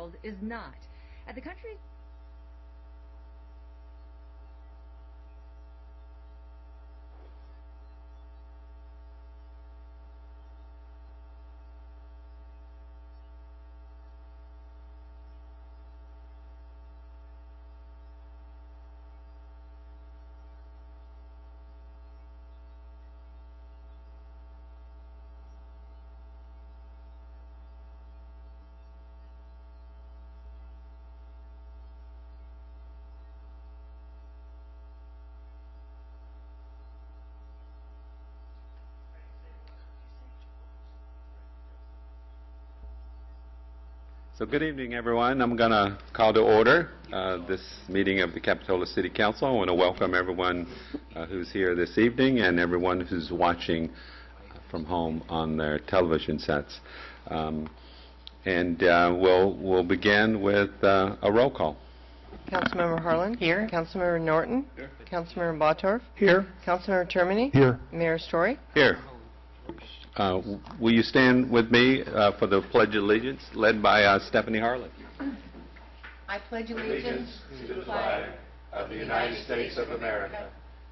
world is not. At the country... So good evening, everyone. I'm going to call to order this meeting of the Capitola City Council. I want to welcome everyone who's here this evening and everyone who's watching from home on their television sets. We'll begin with a roll call. Councilmember Harlan. Here. Councilmember Norton. Here. Councilmember Bottorff. Here. Councilmember Termini. Here. Mayor Story. Here. Will you stand with me for the Pledge of Allegiance, led by Stephanie Harlan? I pledge allegiance to the flag of the United States of America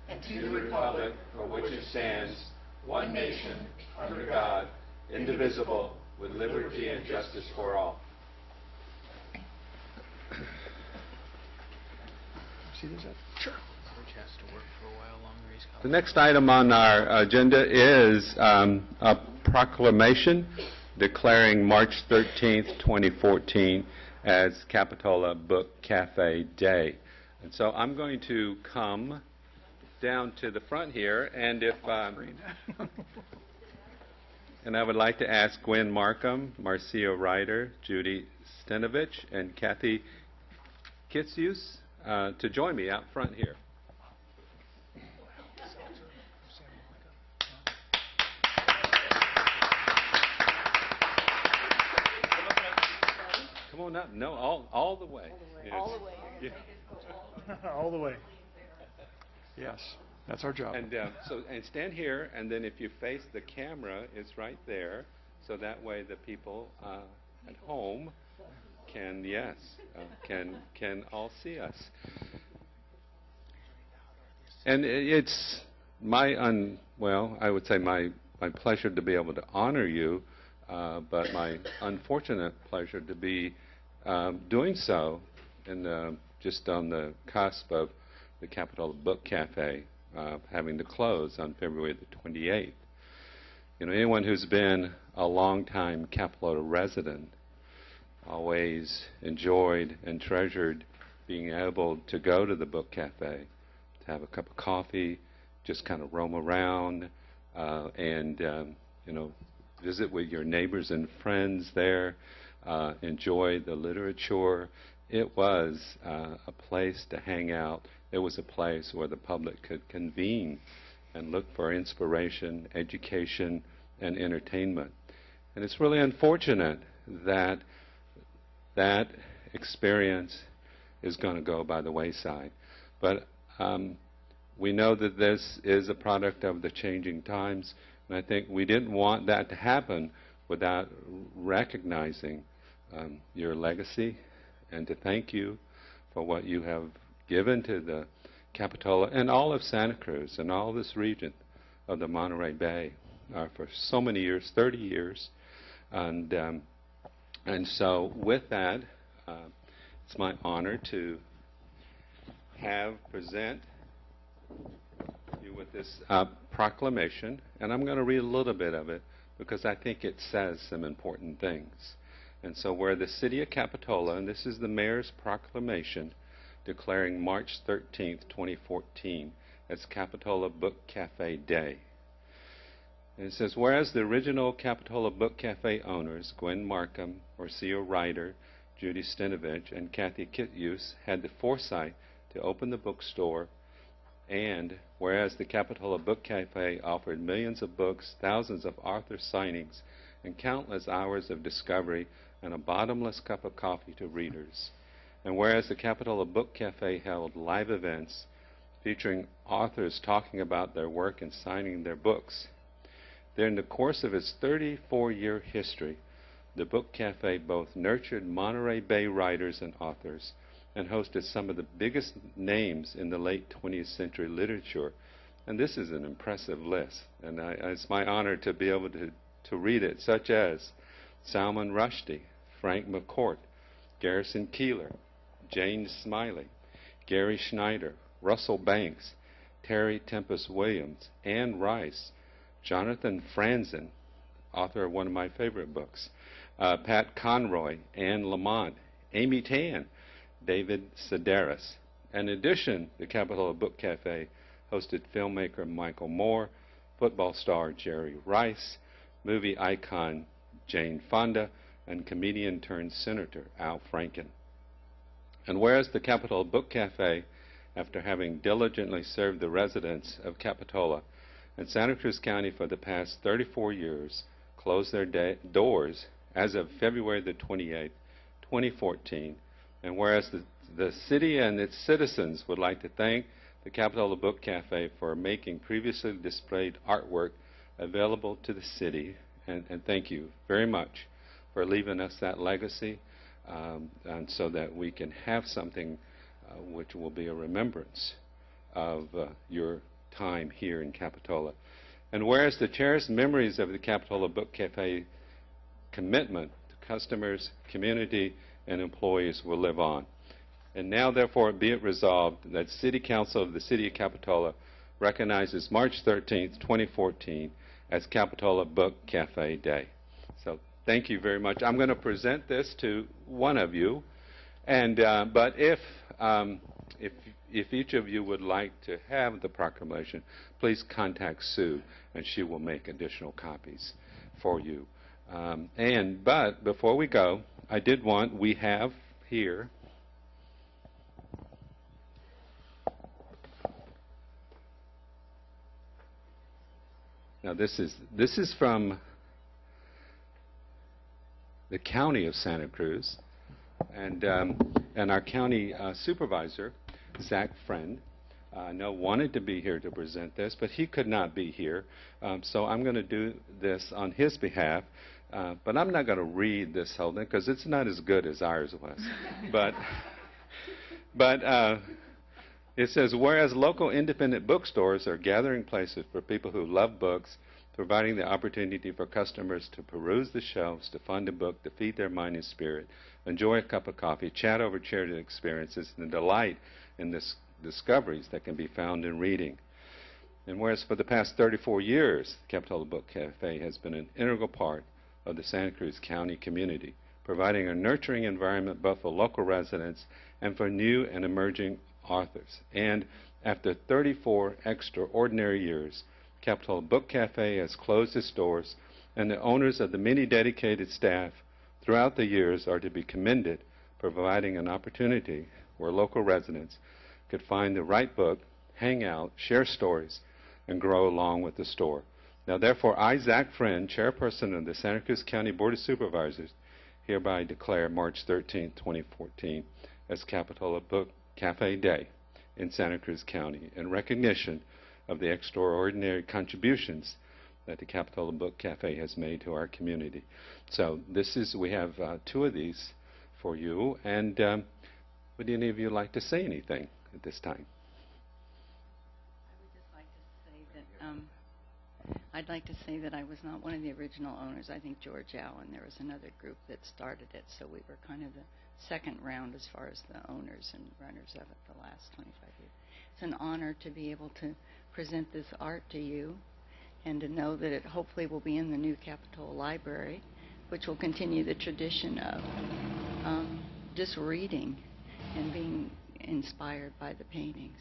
and to the republic for which it stands, one nation, under God, indivisible, with liberty and justice for all. See this? Sure. The next item on our agenda is a proclamation declaring March 13th, 2014 as Capitola Book Cafe Day. And so I'm going to come down to the front here, and and I would like to ask Gwen Markham, Marcia Ryder, Judy Stenovich, and Kathy Kitzius to join me out front here. Come on up. No, all the way. Yes. All the way. Yeah. All the way. Yes, that's our job. And and stand here, and then if you face the camera, it's right there, so that way the people at home can can all see us. And it's I would say my pleasure to be able to honor you, but my unfortunate pleasure to be doing so just on the cusp of the Capitola Book Cafe having to close on February the 28th. You know, anyone who's been a long-time Capitola resident always enjoyed and treasured being able to go to the book cafe, to have a cup of coffee, just kind of roam around, and visit with your neighbors and friends there, enjoy the literature. It was a place to hang out. It was a place where the public could convene and look for inspiration, education, and entertainment. And it's really unfortunate that that experience is going to go by the wayside. But we know that this is a product of the changing times, and I think we didn't want that to happen without recognizing your legacy and to thank you for what you have given to the Capitola and all of Santa Cruz and all this region of the Monterey Bay for so many years, 30 years. And so with that, it's my honor to present you with this proclamation, and I'm going to read a little bit of it because I think it says some important things. And so where the city of Capitola, and this is the mayor's proclamation declaring March 13th, 2014 as Capitola Book Cafe Day. And it says, whereas the original Capitola Book Cafe owners, Gwen Markham, Marcia Ryder, Judy Stenovich, and Kathy Kitzius, had the foresight to open the bookstore, and whereas the Capitola Book Cafe offered millions of books, thousands of author signings, and countless hours of discovery and a bottomless cup of coffee to readers, and whereas the Capitola Book Cafe held live events featuring authors talking about their work and signing their books, during the course of its 34-year history, the Book Cafe both nurtured Monterey Bay writers and authors and hosted some of the biggest names in the late 20th century literature. And this is an impressive list, and it's my honor to be able to read it, such as Salman Rushdie, Frank McCourt, Garrison Keillor, Jane Smiley, Gary Schneider, Russell Banks, Terry Tempest Williams, Anne Rice, Jonathan Franzen, author of one of my favorite books, Pat Conroy, Anne Lamont, Amy Tan, David Sedaris. In addition, the Capitola Book Cafe hosted filmmaker Michael Moore, football star Jerry Rice, movie icon Jane Fonda, and comedian-turned-senator Al Franken. And whereas the Capitola Book Cafe, after having diligently served the residents of Capitola and Santa Cruz County for the past 34 years, closed their doors as of February the 28th, 2014, and whereas the city and its citizens would like to thank the Capitola Book Cafe for making previously displayed artwork available to the city, and thank you very much for leaving us that legacy, and so that we can have something which will be a remembrance of your time here in Capitola. And whereas the cherished memories of the Capitola Book Cafe commitment to customers, community, and employees will live on. And now, therefore, be it resolved that City Council of the City of Capitola recognizes March 13th, 2014 as Capitola Book Cafe Day. So thank you very much. I'm going to present this to one of you, and but if each of you would like to have the proclamation, please contact Sue, and she will make additional copies for you. But before we go, we have here now this is from the County of Santa Cruz, and our county supervisor, Zach Friend, I know wanted to be here to present this, but he could not be here, so I'm going to do this on his behalf. But I'm not going to read this whole thing because it's not as good as ours was. but it says, whereas local independent bookstores are gathering places for people who love books, providing the opportunity for customers to peruse the shelves, to find a book, to feed their mind and spirit, enjoy a cup of coffee, chat over shared experiences, and delight in the discoveries that can be found in reading. And whereas for the past 34 years, the Capitola Book Cafe has been an integral part of the Santa Cruz County community, providing a nurturing environment both for local residents and for new and emerging authors. And after 34 extraordinary years, Capitola Book Cafe has closed its doors, and the owners of the many dedicated staff throughout the years are to be commended, providing an opportunity where local residents could find the right book, hang out, share stories, and grow along with the store. Now, therefore, I, Zach Friend, chairperson of the Santa Cruz County Board of Supervisors, hereby declare March 13, 2014 as Capitola Book Cafe Day in Santa Cruz County in recognition of the extraordinary contributions that the Capitola Book Cafe has made to our community. So we have two of these for you, and would any of you like to say anything at this time? I'd like to say that I was not one of the original owners. I think George Allen, there was another group that started it, so we were kind of the second round as far as the owners and runners of it the last 25 years. It's an honor to be able to present this art to you and to know that it hopefully will be in the new Capitola Library, which will continue the tradition of just reading and being inspired by the paintings.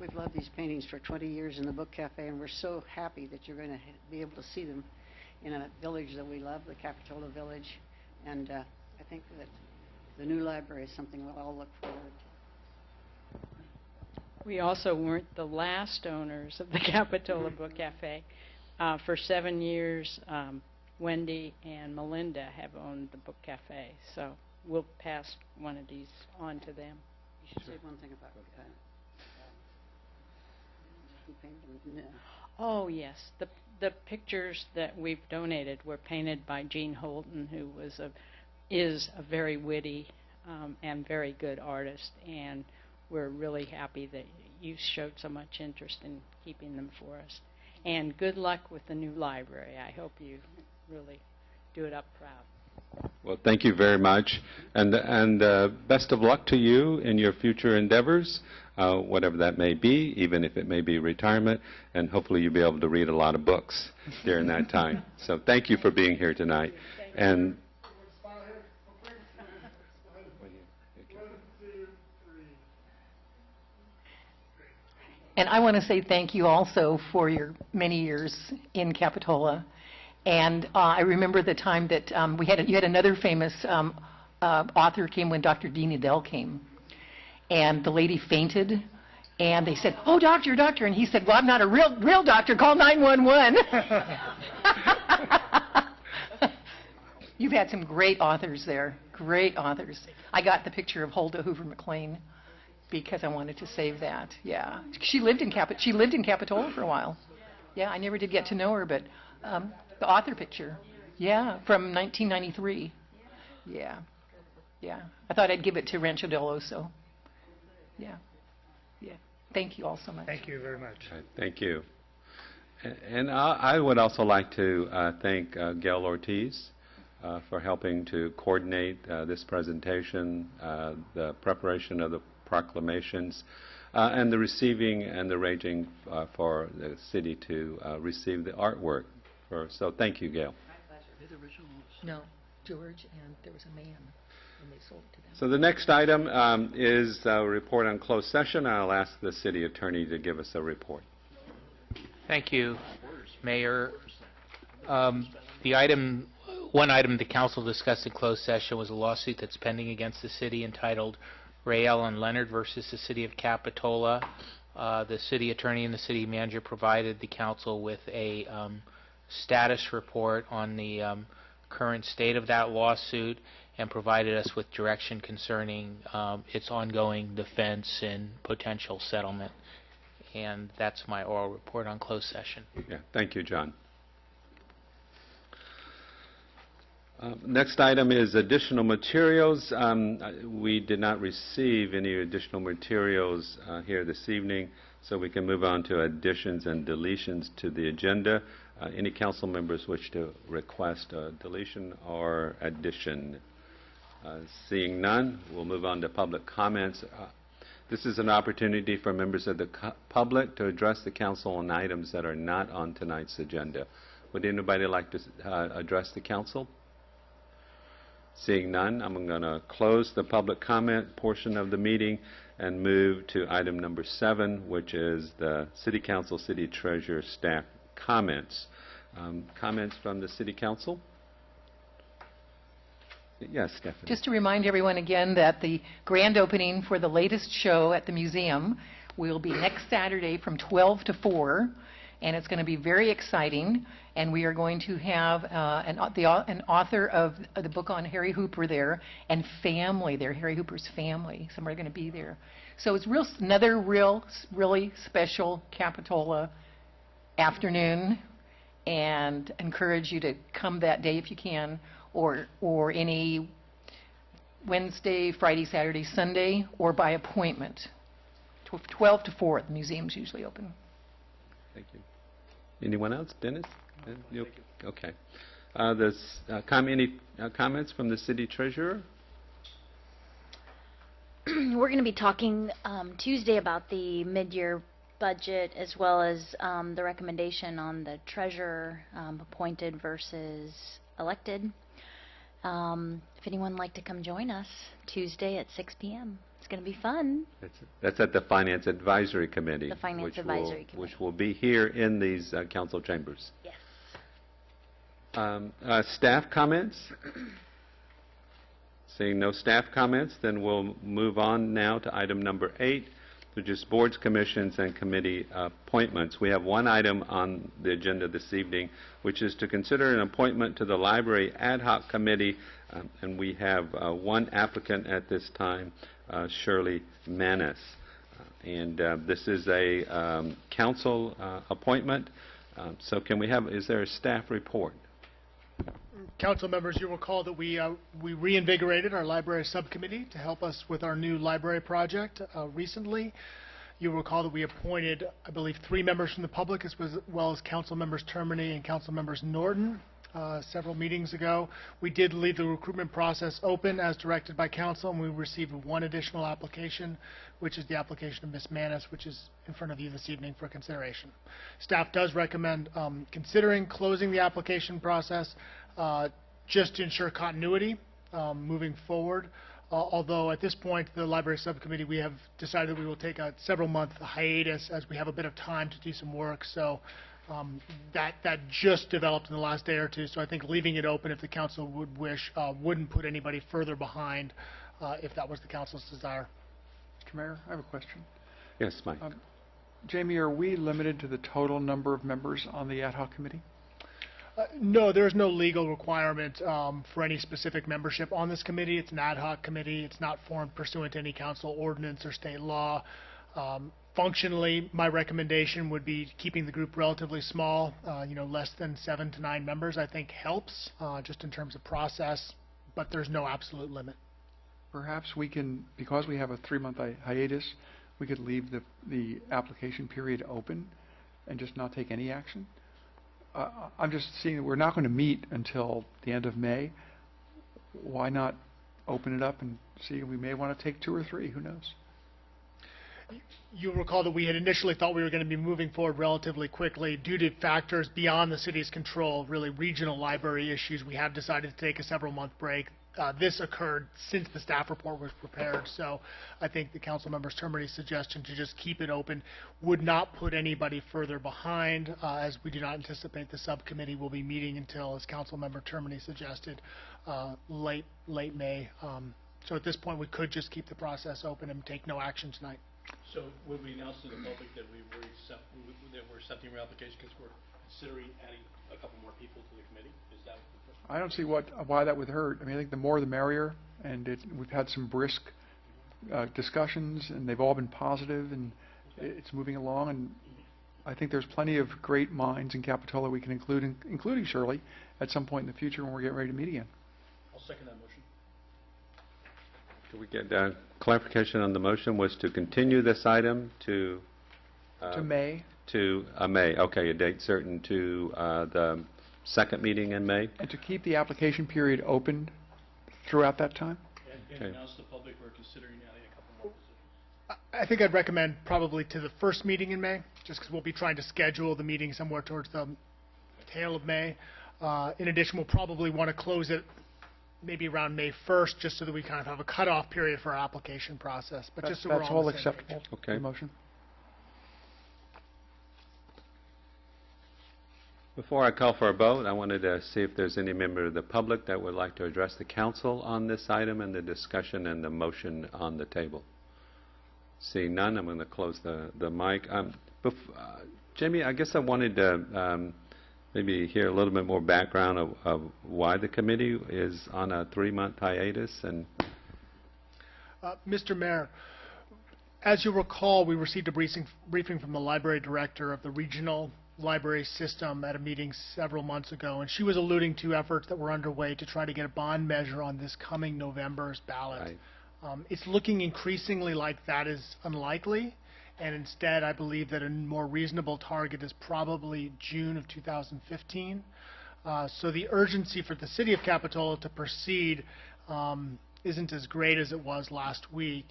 We've loved these paintings for 20 years in the Book Cafe, and we're so happy that you're going to be able to see them in a village that we love, the Capitola Village. And I think that the new library is something we'll all look forward to. We also weren't the last owners of the Capitola Book Cafe. For 7 years, Wendy and Melinda have owned the Book Cafe, so we'll pass one of these on to them. You should say one thing about who painted them. Oh, yes. The pictures that we've donated were painted by Jean Holton, who is a very witty and very good artist, and we're really happy that you showed so much interest in keeping them for us. And good luck with the new library. I hope you really do it up proud. Well, thank you very much, and best of luck to you in your future endeavors, whatever that may be, even if it may be retirement, and hopefully you'll be able to read a lot of books during that time. So thank you for being here tonight. And And I want to say thank you also for your many years in Capitola. And I remember the time that you had another famous author came when Dr. Dean Adele came. And the lady fainted. And they said, "Oh, doctor, doctor." And he said, "Well, I'm not a real doctor. Call 911. You've had some great authors there. Great authors. I got the picture of Huldah Hoover McLean because I wanted to save that. Yeah. She lived in Capitola for a while. Yeah, I never did get to know her, but the author picture. Yeah, from 1993. Yeah. Yeah. I thought I'd give it to Rancho del Oso. Yeah. Yeah. Thank you all so much. Thank you very much. thank you. And I would also like to thank Gail Ortiz for helping to coordinate this presentation, the preparation of the proclamations, and the receiving and the arranging for the city to receive the artwork. So thank you, Gail. No, George, and there was a man, and they sold it to them. So the next item is a report on closed session. I'll ask the city attorney to give us a report. Thank you, Mayor. One item the council discussed in closed session was a lawsuit that's pending against the city entitled Rael and Leonard versus the City of Capitola. The city attorney and the city manager provided the council with a status report on the current state of that lawsuit and provided us with direction concerning its ongoing defense and potential settlement. And that's my oral report on closed session. Yeah, thank you, John. Next item is additional materials. We did not receive any additional materials here this evening, so we can move on to additions and deletions to the agenda. Any council members wish to request a deletion or addition? Seeing none, we'll move on to public comments. This is an opportunity for members of the public to address the council on items that are not on tonight's agenda. Would anybody like to address the council? Seeing none, I'm going to close the public comment portion of the meeting and move to item number 7, which is the City Council, City Treasurer, staff comments. Comments from the City Council? Yes, Stephanie. Just to remind everyone again that the grand opening for the latest show at the museum will be next Saturday from 12 to 4, and it's going to be very exciting. And we are going to have an author of the book on Harry Hooper there, and family there, Harry Hooper's family. Some are going to be there. So it's another really special Capitola afternoon, and encourage you to come that day if you can, or any Wednesday, Friday, Saturday, Sunday, or by appointment. 12 to 4, the museum's usually open. Thank you. Anyone else? Dennis? Okay. Any comments from the City Treasurer? We're going to be talking Tuesday about the mid-year budget, as well as the recommendation on the treasurer appointed versus elected. If anyone would like to come join us Tuesday at 6 p.m. It's going to be fun. That's at the Finance Advisory Committee. The Finance Advisory Committee. Which will be here in these council chambers. Yes. Staff comments? Seeing no staff comments, then we'll move on now to item number 8, which is boards, commissions, and committee appointments. We have one item on the agenda this evening, which is to consider an appointment to the Library Ad Hoc Committee, and we have one applicant at this time, Shirley Manis. And this is a council appointment. So can we have, is there a staff report? Council members, you'll recall that we reinvigorated our library subcommittee to help us with our new library project recently. You'll recall that we appointed, I believe, 3 members from the public as well as Council members Termini and Council members Norton several meetings ago. We did leave the recruitment process open as directed by Council, and we received 1 additional application, which is the application of Ms. Manis, which is in front of you this evening for consideration. Staff does recommend considering closing the application process just to ensure continuity moving forward. Although at this point, the library subcommittee, we have decided that we will take a several-month hiatus as we have a bit of time to do some work. So that just developed in the last day or two. So I think leaving it open, if the council would wish, wouldn't put anybody further behind if that was the council's desire. Mr. Mayor, I have a question. Yes, Mike. Jamie, are we limited to the total number of members on the ad hoc committee? No, there is no legal requirement for any specific membership on this committee. It's an ad hoc committee. It's not formed pursuant to any council ordinance or state law. Functionally, my recommendation would be keeping the group relatively small, less than 7 to 9 members, I think helps just in terms of process, but there's no absolute limit. Perhaps we can, because we have a 3-month hiatus, we could leave the application period open and just not take any action. I'm just seeing that we're not going to meet until the end of May. Why not open it up and see? We may want to take 2 or 3. Who knows? You'll recall that we had initially thought we were going to be moving forward relatively quickly due to factors beyond the city's control, really regional library issues. We have decided to take a several-month break. This occurred since the staff report was prepared, so I think the council member's Termini's suggestion to just keep it open would not put anybody further behind, as we do not anticipate the subcommittee will be meeting until, as council member Termini suggested, late May. So at this point, we could just keep the process open and take no action tonight. So would we announce to the public that we're accepting your application because we're considering adding a couple more people to the committee? Is that the question? I don't see why that would hurt. I mean, I think the more the merrier, and we've had some brisk discussions, and they've all been positive, and it's moving along, and I think there's plenty of great minds in Capitola we can include, including Shirley, at some point in the future when we're getting ready to meet again. I'll second that motion. Could we get clarification on the motion was to continue this item to May. To May. Okay, a date certain to the second meeting in May. And to keep the application period open throughout that time. And Okay. announce to the public we're considering adding a couple more positions. I think I'd recommend probably to the first meeting in May, just because we'll be trying to schedule the meeting somewhere towards the tail of May. In addition, we'll probably want to close it maybe around May 1st, just so that we kind of have a cutoff period for our application process. But just so we're That's all on all the same page. acceptable. Okay. The motion. Before I call for a vote, I wanted to see if there's any member of the public that would like to address the council on this item and the discussion and the motion on the table. Seeing none, I'm going to close the mic. Jamie, I guess I wanted to maybe hear a little bit more background of why the committee is on a 3-month hiatus. And Mr. Mayor, as you'll recall, we received a briefing from the library director of the regional library system at a meeting several months ago, and she was alluding to efforts that were underway to try to get a bond measure on this coming November's ballot. Right. It's looking increasingly like that is unlikely, and instead I believe that a more reasonable target is probably June of 2015. So the urgency for the city of Capitola to proceed isn't as great as it was last week.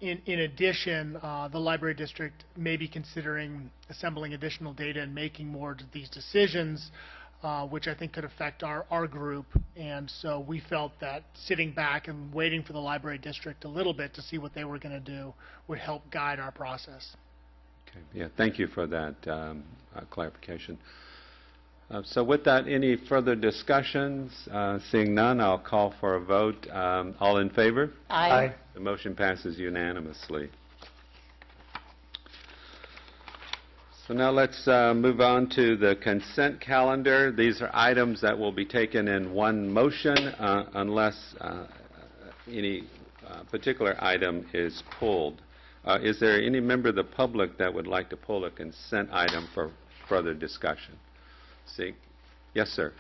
In addition, the library district may be considering assembling additional data and making more of these decisions, which I think could affect our group. And so we felt that sitting back and waiting for the library district a little bit to see what they were going to do would help guide our process. okay, yeah, thank you for that clarification. So with that, any further discussions? Seeing none, I'll call for a vote. All in favor? Aye. The motion passes unanimously. So now let's move on to the consent calendar. These are items that will be taken in one motion unless any particular item is pulled. Is there any member of the public that would like to pull a consent item for further discussion. See? Yes, sir.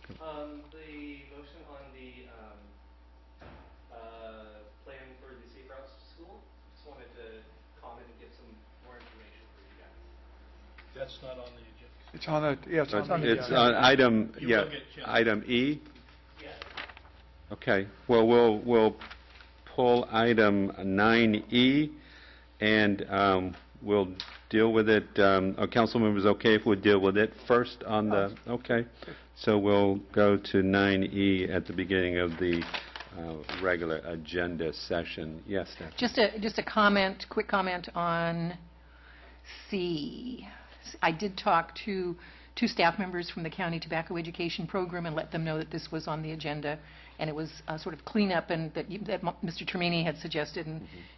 The motion on the plan for the safe routes to school, just wanted to comment and get some more information for you guys. That's not on the agenda. It's on the, yeah, it's on the. It's on item, You yeah, will get chance. item E? Yes. Okay. Well, we'll pull item 9E, and we'll deal with it. Are council members okay if we deal with it first on the? Okay. So we'll go to 9E at the beginning of the regular agenda session. Yes, Stephanie? Just a comment, quick comment on C. I did talk to two staff members from the County Tobacco Education Program and let them know that this was on the agenda, and it was sort of cleanup and that Mr. Termini had suggested,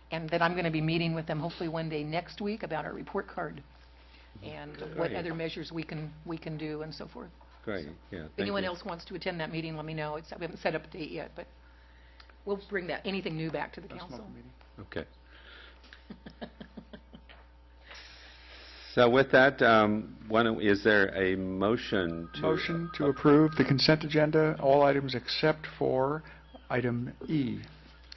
and that I'm going to be meeting with them hopefully one day next week about our report card and what other measures we can do and so forth. Great. Yeah. If anyone else wants to attend that meeting, let me know. We haven't set up a date yet, but we'll bring anything new back to the council. Okay. So with that, is there a motion to... Motion to approve the consent agenda, all items except for item E.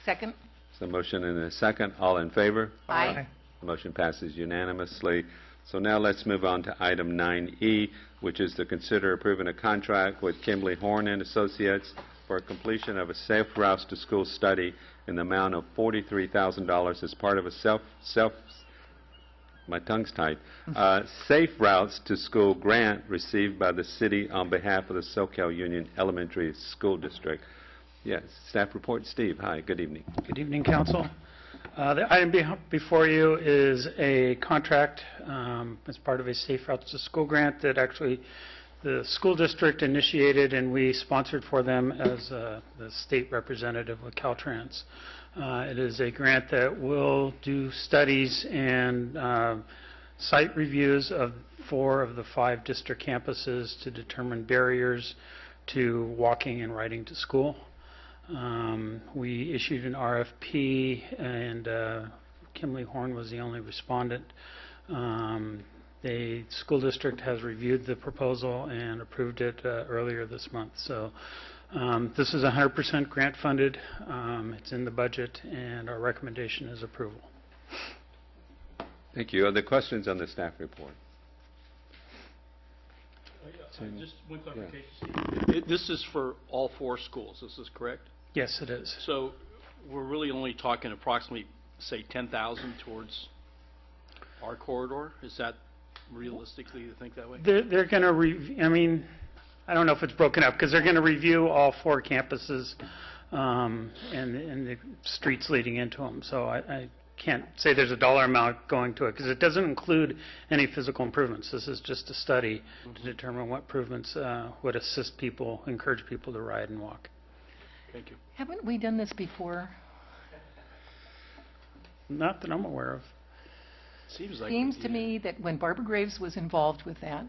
Second? So motion and a second. All in favor? Aye. The motion passes unanimously. So now let's move on to item 9E, which is to consider approving a contract with Kimberly Horn and Associates for completion of a Safe Routes to School study in the amount of $43,000 as part of a my tongue's tied, Safe Routes to School grant received by the city on behalf of the Soquel Union Elementary School District. Yes, staff report. Steve, hi, good evening. Good evening, council. The item before you is a contract as part of a Safe Routes to School grant that actually the school district initiated and we sponsored for them as the state representative with Caltrans. It is a grant that will do studies and site reviews of 4 of the 5 district campuses to determine barriers to walking and riding to school. We issued an RFP, and Kimberly Horn was the only respondent. The school district has reviewed the proposal and approved it earlier this month. So this is 100% grant funded. It's in the budget, and our recommendation is approval. Thank you. Other questions on the staff report? Just one clarification, Steve. This is for all 4 schools, this is correct? Yes, it is. So we're really only talking approximately, say, 10,000 towards our corridor? Is that realistically to think that way? They're going to I mean, I don't know if it's broken up, because they're going to review all 4 campuses and the streets leading into them. So I can't say there's a dollar amount going to it, because it doesn't include any physical improvements. This is just a study to determine what improvements would assist people, encourage people to ride and walk. Thank you. Haven't we done this before? Not that I'm aware of. Seems to me that when Barbara Graves was involved with that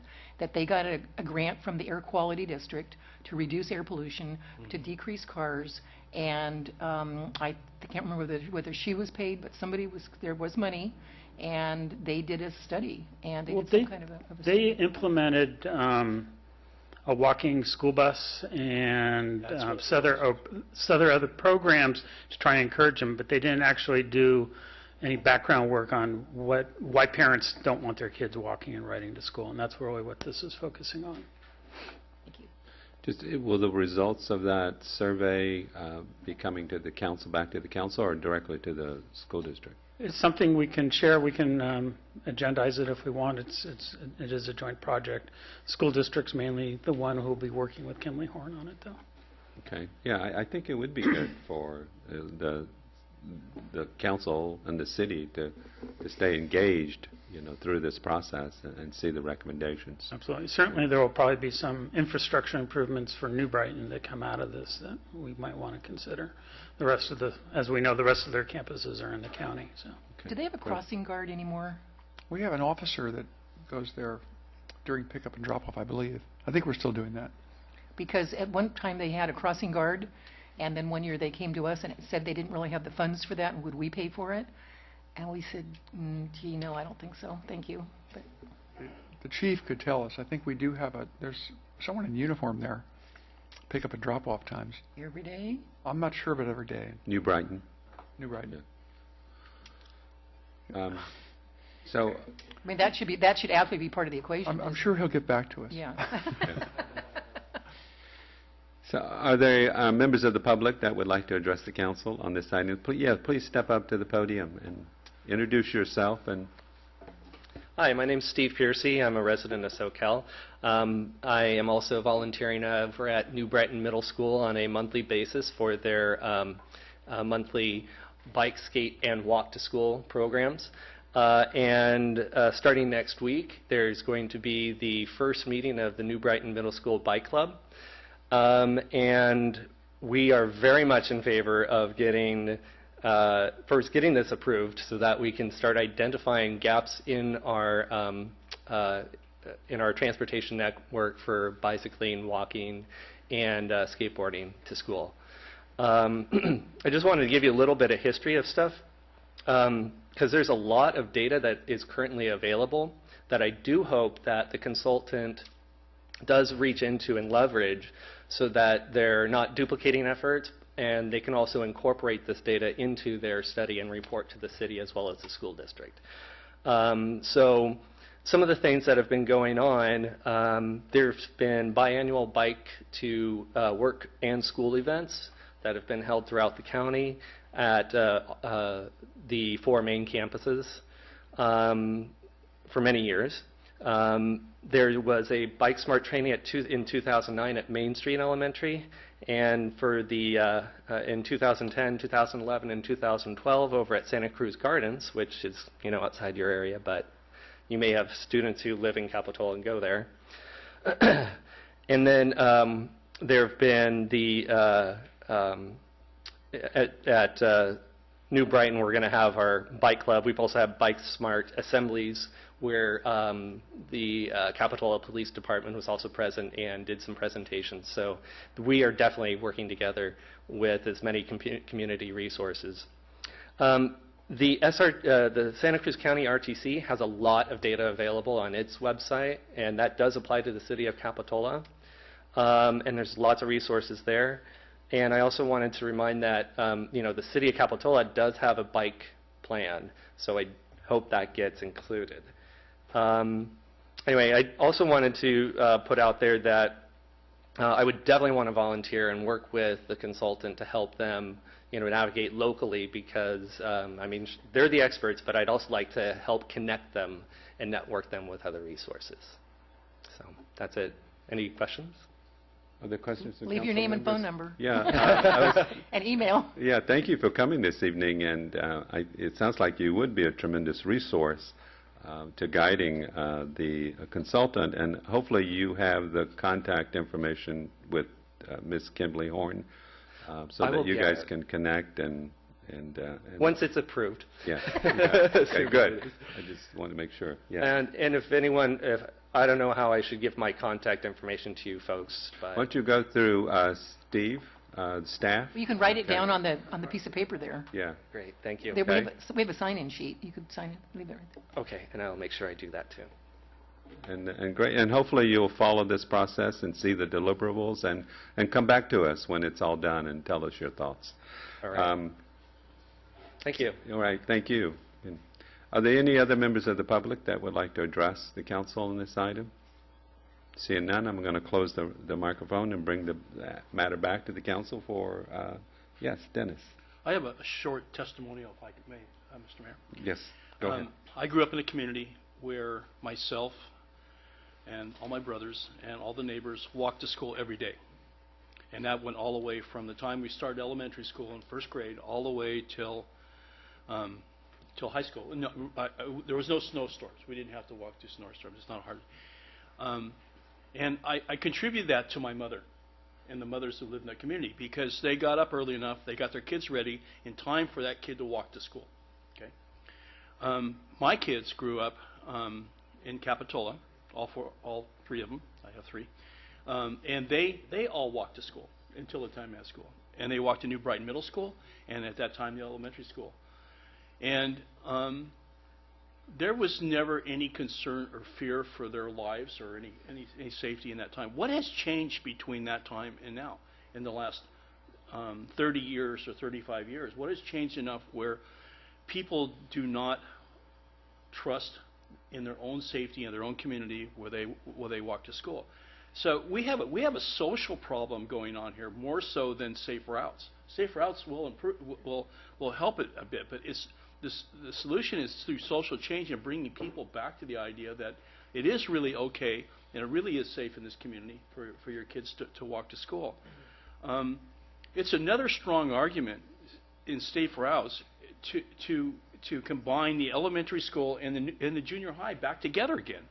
they got a grant from the Air Quality District to reduce air pollution, to decrease cars, and I can't remember whether she was paid, but there was money, and they did a study, and they did some kind of a They implemented a walking school bus and other programs to try and encourage them, but they didn't actually do any background work on why parents don't want their kids walking and riding to school, and that's really what this is focusing on. Thank you. Just will the results of that survey be coming to the council, back to the council, or directly to the school district? It's something we can share. We can agendize it if we want. It is a joint project. School district's mainly the one who will be working with Kimberly Horn on it, though. Okay. Yeah, I think it would be good for the council and the city to stay engaged, through this process and see the recommendations. Absolutely. Certainly there will probably be some infrastructure improvements for New Brighton that come out of this that we might want to consider. The rest of as we know, the rest of their campuses are in the county. So. Okay. Do they have a crossing guard anymore? We have an officer that goes there during pickup and drop-off, I believe. I think we're still doing that. Because at one time they had a crossing guard, and then one year they came to us and it said they didn't really have the funds for that, and would we pay for it? And we said, gee, no, I don't think so. Thank you. But the chief could tell us. I think we do have there's someone in uniform there. Pick up at drop-off times. Every day? I'm not sure about every day. New Brighton. New Brighton. So, I mean, that should absolutely be part of the equation. I'm sure he'll get back to us. Yeah. so are there members of the public that would like to address the council on this item? Please step up to the podium and introduce yourself. And Hi, my name's Steve Piercy. I'm a resident of SoCal. I am also volunteering over at New Brighton Middle School on a monthly basis for their monthly bike, skate, and walk to school programs. Starting next week, there's going to be the first meeting of the New Brighton Middle School Bike Club. And we are very much in favor of getting this approved so that we can start identifying gaps in our transportation network for bicycling, walking, and skateboarding to school. I just wanted to give you a little bit of history of stuff, because there's a lot of data that is currently available that I do hope that the consultant does reach into and leverage so that they're not duplicating efforts, and they can also incorporate this data into their study and report to the city as well as the school district. So some of the things that have been going on, there's been biannual bike to work and school events that have been held throughout the county at the 4 main campuses for many years. There was a Bike Smart training in 2009 at Main Street Elementary, and for the in 2010, 2011, and 2012 over at Santa Cruz Gardens, which is outside your area, but you may have students who live in Capitola and go there. And then there have been the at New Brighton, we're going to have our bike club. We've also had Bike Smart assemblies where the Capitola Police Department was also present and did some presentations. So we are definitely working together with as many community resources. The Santa Cruz County RTC has a lot of data available on its website, and that does apply to the city of Capitola. And there's lots of resources there. And I also wanted to remind that the city of Capitola does have a bike plan, so I hope that gets included. Anyway, I also wanted to put out there that I would definitely want to volunteer and work with the consultant to help them navigate locally, because I mean, they're the experts, but I'd also like to help connect them and network them with other resources. So that's it. Any questions? Other questions? Leave your name and phone number. Yeah. And email. Yeah, thank you for coming this evening, and it sounds like you would be a tremendous resource to guiding the consultant, and hopefully you have the contact information with Ms. Kimberly Horn so that you guys can connect and once it's approved. Yeah. Okay, good. I just want to make sure. Yeah. And if anyone, I don't know how I should give my contact information to you folks. But why don't you go through Steve, staff? You can write it down on the piece of paper there. Yeah. Great, thank you. We have a sign-in sheet. You could sign it, leave it right there. Okay, and I'll make sure I do that too. And great, and hopefully you'll follow this process and see the deliverables and come back to us when it's all done and tell us your thoughts. All right. Thank you. All right, thank you. And are there any other members of the public that would like to address the council on this item? Seeing none, I'm going to close the microphone and bring the matter back to the council for, yes, Dennis. I have a short testimonial, if I may, Mr. Mayor. Yes, go ahead. I grew up in a community where myself and all my brothers and all the neighbors walked to school every day. And that went all the way from the time we started elementary school in first grade all the way till high school. No, there was no snowstorms. We didn't have to walk through snowstorms. It's not hard. And I contribute that to my mother and the mothers who live in that community, because they got up early enough, they got their kids ready in time for that kid to walk to school. Okay. My kids grew up in Capitola, all three of them. I have three. And they all walked to school until the time at school. And they walked to New Brighton Middle School, and at that time the elementary school. And there was never any concern or fear for their lives or any safety in that time. What has changed between that time and now in the last 30 years or 35 years? What has changed enough where people do not trust in their own safety in their own community where they walk to school? So we have a social problem going on here more so than safe routes. Safe routes will improve, will help it a bit, but the solution is through social change and bringing people back to the idea that it is really okay and it really is safe in this community for your kids to walk to school. It's another strong argument in safe routes to combine the elementary school and the junior high back together again,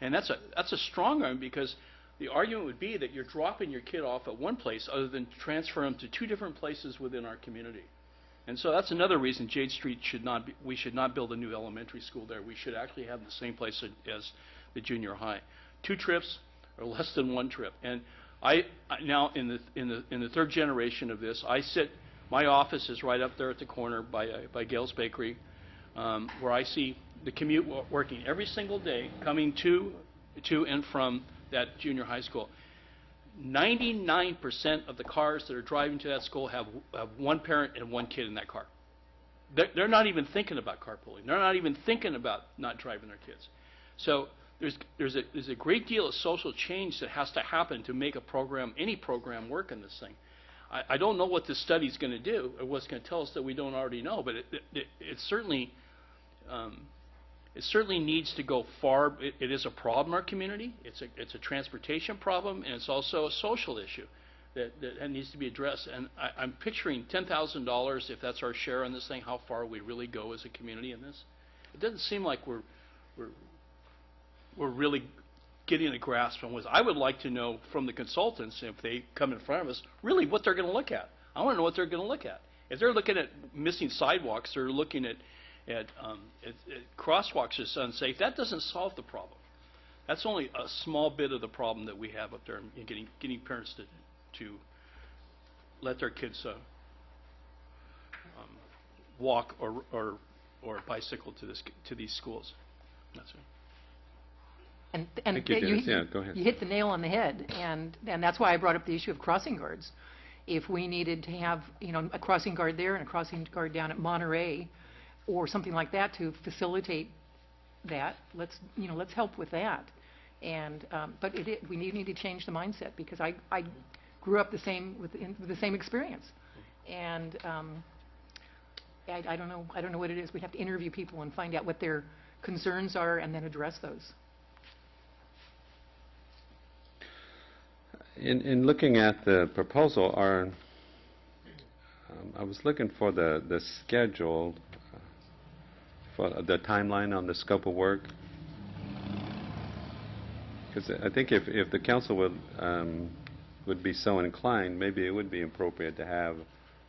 and that's a strong argument because the argument would be that you're dropping your kid off at one place other than transfer them to two different places within our community. And so that's another reason Jade Street we should not build a new elementary school there. We should actually have the same place as the junior high. 2 trips or less than 1 trip. And I now in the third generation of this, my office is right up there at the corner by Gale's Bakery, where I see the commute working every single day coming to and from that junior high school. 99% of the cars that are driving to that school have one parent and one kid in that car. They're not even thinking about carpooling. They're not even thinking about not driving their kids. So there's a great deal of social change that has to happen to make any program work in this thing. I don't know what this study is going to do or what's going to tell us that we don't already know, but it certainly needs to go far. It is a problem in our community. It's a transportation problem, and it's also a social issue that needs to be addressed. And I'm picturing $10,000, if that's our share on this thing, how far we really go as a community in this. It doesn't seem like we're really getting a grasp on what I would like to know from the consultants, if they come in front of us, really what they're going to look at. I want to know what they're going to look at. If they're looking at missing sidewalks, they're looking at crosswalks as unsafe, that doesn't solve the problem. That's only a small bit of the problem that we have up there in getting parents to let their kids walk or bicycle to these schools. That's it. And Go ahead. You hit the nail on the head, and that's why I brought up the issue of crossing guards. If we needed to have a crossing guard there and a crossing guard down at Monterey, or something like that to facilitate that, let's help with that. And but we need to change the mindset, because I grew up with the same experience, and I don't know what it is. We have to interview people and find out what their concerns are, and then address those. In looking at the proposal, I was looking for the schedule. For the timeline on the scope of work, because I think if the council would be so inclined, maybe it would be appropriate to have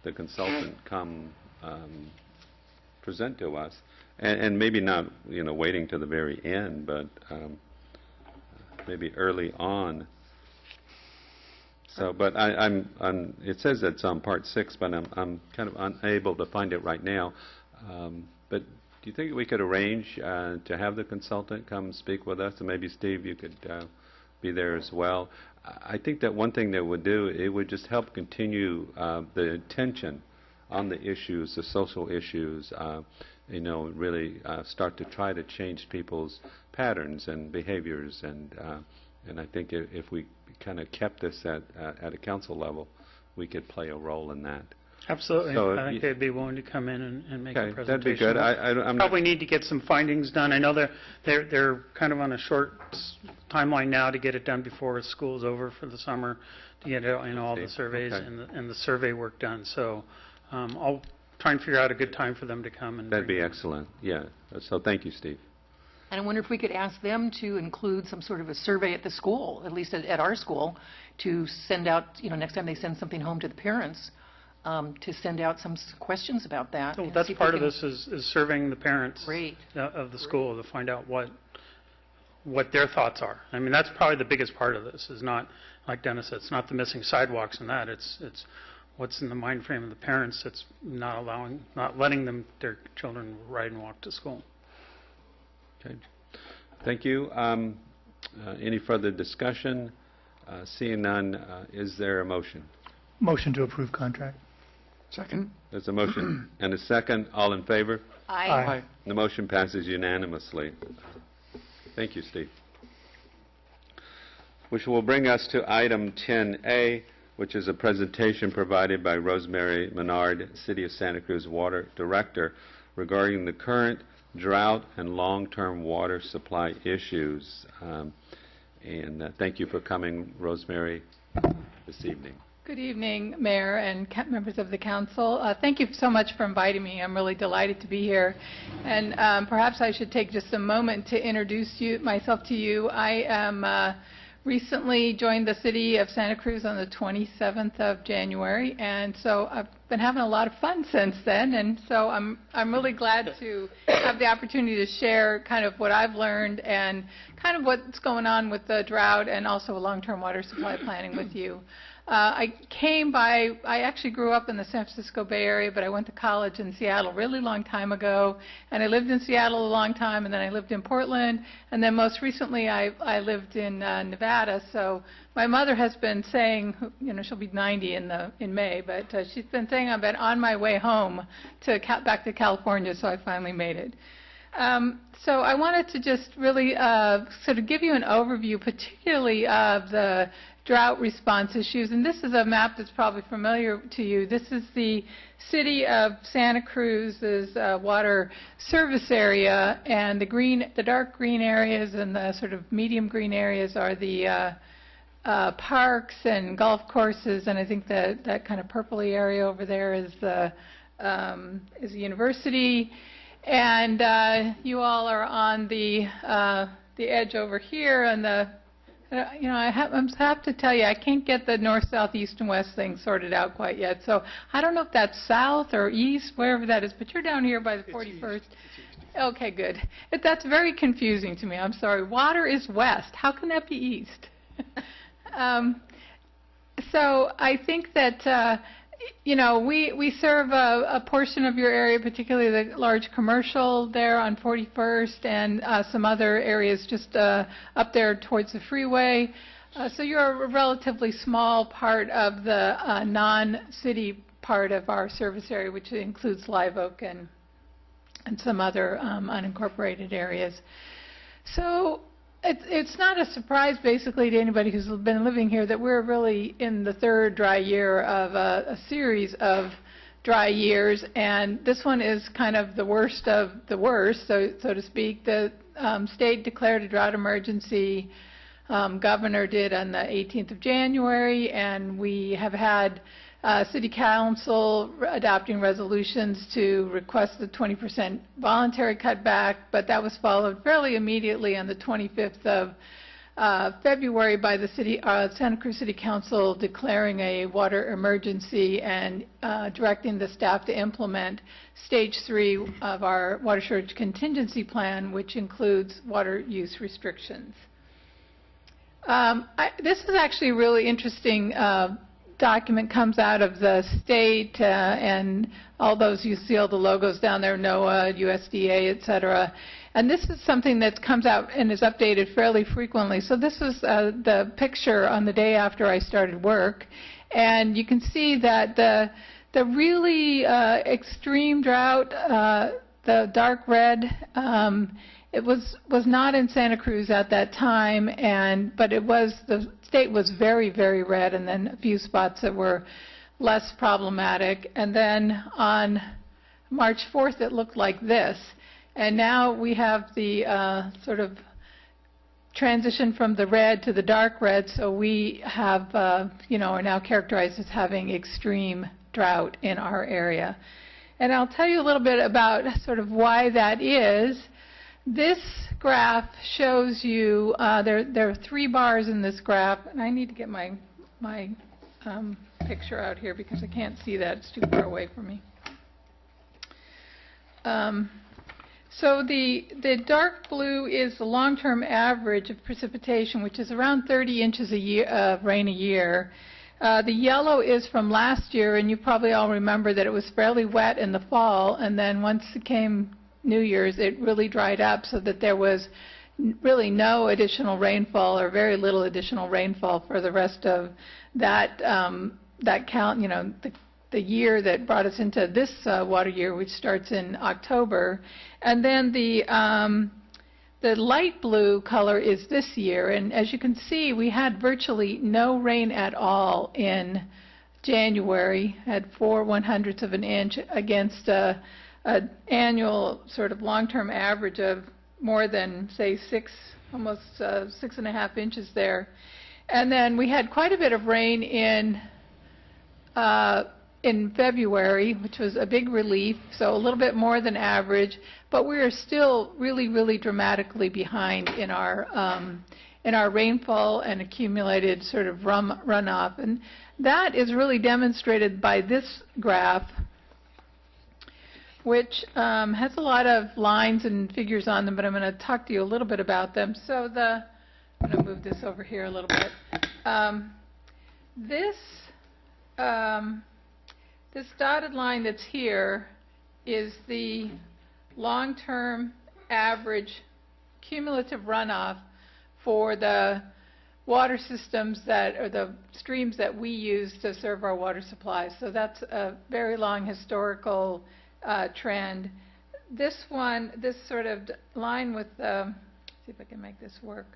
the consultant come present to us, and maybe not waiting to the very end, but maybe early on. So, but it says it's on part 6, but I'm kind of unable to find it right now. But do you think we could arrange to have the consultant come speak with us? And maybe, Steve, you could be there as well. I think that one thing that would do, it would just help continue the attention on the issues, the social issues, really start to try to change people's patterns and behaviors. And I think if we kind of kept this at a council level, we could play a role in that. Absolutely. So I think they'd be willing to come in and make a presentation. That'd be good. I'm probably need to get some findings done. I know they're kind of on a short timeline now to get it done before school's over for the summer, to get all the surveys and the survey work done. So I'll try and figure out a good time for them to come. And that'd be excellent. Yeah. So thank you, Steve. And I wonder if we could ask them to include some sort of a survey at the school, at least at our school, to send out, next time they send something home to the parents, to send out some questions about that. So that's part of this is surveying the parents of the school to find out what their thoughts are. I mean, that's probably the biggest part of this, is not, like Dennis said, it's not the missing sidewalks and that. It's what's in the mind frame of the parents that's not letting their children ride and walk to school. Okay. Thank you. Any further discussion? Seeing none, is there a motion? Motion to approve contract. Second. There's a motion and a second. All in favor? Aye. Aye. The motion passes unanimously. Thank you, Steve. Which will bring us to item 10A, which is a presentation provided by Rosemary Menard, City of Santa Cruz Water Director, regarding the current drought and long-term water supply issues. Thank you for coming, Rosemary, this evening. Good evening, Mayor and members of the Council. Thank you so much for inviting me. I'm really delighted to be here. And perhaps I should take just a moment to introduce myself to you. I am recently joined the City of Santa Cruz on the 27th of January, and so I've been having a lot of fun since then. And so I'm really glad to have the opportunity to share kind of what I've learned and kind of what's going on with the drought and also long-term water supply planning with you. I actually grew up in the San Francisco Bay Area, but I went to college in Seattle a really long time ago, and I lived in Seattle a long time, and then I lived in Portland, and then most recently I lived in Nevada. So my mother has been saying, you know, she'll be 90 in May, but she's been saying I've been on my way home back to California, so I finally made it. So I wanted to just really sort of give you an overview, particularly of the drought response issues. And this is a map that's probably familiar to you. This is the City of Santa Cruz's water service area, and the dark green areas and the sort of medium green areas are the parks and golf courses, and I think that kind of purpley area over there is the university. And you all are on the edge over here, and I have to tell you, I can't get the north, south, east, and west thing sorted out quite yet. So I don't know if that's south or east, wherever that is, but you're down here by the 41st. Okay, good. That's very confusing to me. I'm sorry. Water is west. How can that be east? So I think that we serve a portion of your area, particularly the large commercial there on 41st and some other areas just up there towards the freeway. So you're a relatively small part of the non-city part of our service area, which includes Live Oak and some other unincorporated areas. So it's not a surprise, basically, to anybody who's been living here that we're really in the third dry year of a series of dry years, and this one is kind of the worst of the worst, so to speak. The state declared a drought emergency. Governor did on the 18th of January, and we have had City Council adopting resolutions to request the 20% voluntary cutback, but that was followed fairly immediately on the 25th of February by the Santa Cruz City Council declaring a water emergency and directing the staff to implement Stage 3 of our water shortage contingency plan, which includes water use restrictions. This is actually a really interesting document. Comes out of the state and all those, you see all the logos down there, NOAA, USDA, et cetera. And this is something that comes out and is updated fairly frequently. So this is the picture on the day after I started work. And you can see that the really extreme drought, the dark red, it was not in Santa Cruz at that time, but the state was very, very red, and then a few spots that were less problematic. And then on March 4th, it looked like this. And now we have the sort of transition from the red to the dark red, so we have, are now characterized as having extreme drought in our area. And I'll tell you a little bit about sort of why that is. This graph shows you, there are 3 bars in this graph, and I need to get my picture out here because I can't see that. It's too far away from me. So the dark blue is the long-term average of precipitation, which is around 30 inches of rain a year. The yellow is from last year, and you probably all remember that it was fairly wet in the fall, and then once it came New Year's, it really dried up so that there was really no additional rainfall or very little additional rainfall for the rest of that the year that brought us into this water year, which starts in October. And then the light blue color is this year, and as you can see, we had virtually no rain at all in January, had 4/100ths of an inch against an annual sort of long-term average of more than, say, almost 6.5 inches there. And then we had quite a bit of rain in February, which was a big relief, so a little bit more than average, but we are still really, really dramatically behind in our rainfall and accumulated sort of runoff. And that is really demonstrated by this graph, which has a lot of lines and figures on them, but I'm going to talk to you a little bit about them. So I'm going to move this over here a little bit. This dotted line that's here is the long-term average cumulative runoff for the water systems or the streams that we use to serve our water supply. So that's a very long historical trend. This sort of line with the, see if I can make this work,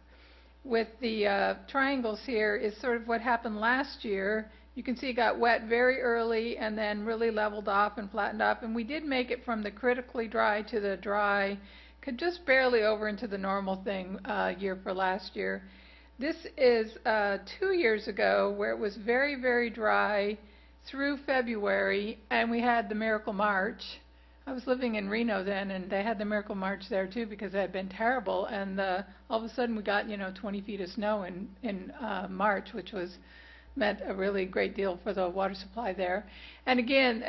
with the triangles here is sort of what happened last year. You can see it got wet very early and then really leveled off and flattened up. And we did make it from the critically dry to the dry, just barely over into the normal thing year for last year. This is 2 years ago where it was very, very dry through February, and we had the Miracle March. I was living in Reno then, and they had the Miracle March there too because it had been terrible. And all of a sudden we got 20 feet of snow in March, which meant a really great deal for the water supply there. And again,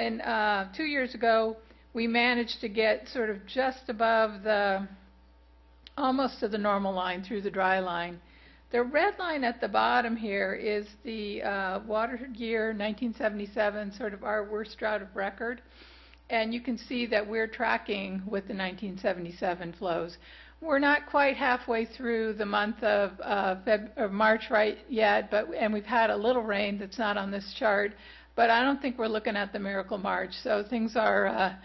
2 years ago, we managed to get sort of just above almost to the normal line through the dry line. The red line at the bottom here is the water year 1977, sort of our worst drought of record. And you can see that we're tracking with the 1977 flows. We're not quite halfway through the month of March right yet, and we've had a little rain that's not on this chart, but I don't think we're looking at the Miracle March. So things are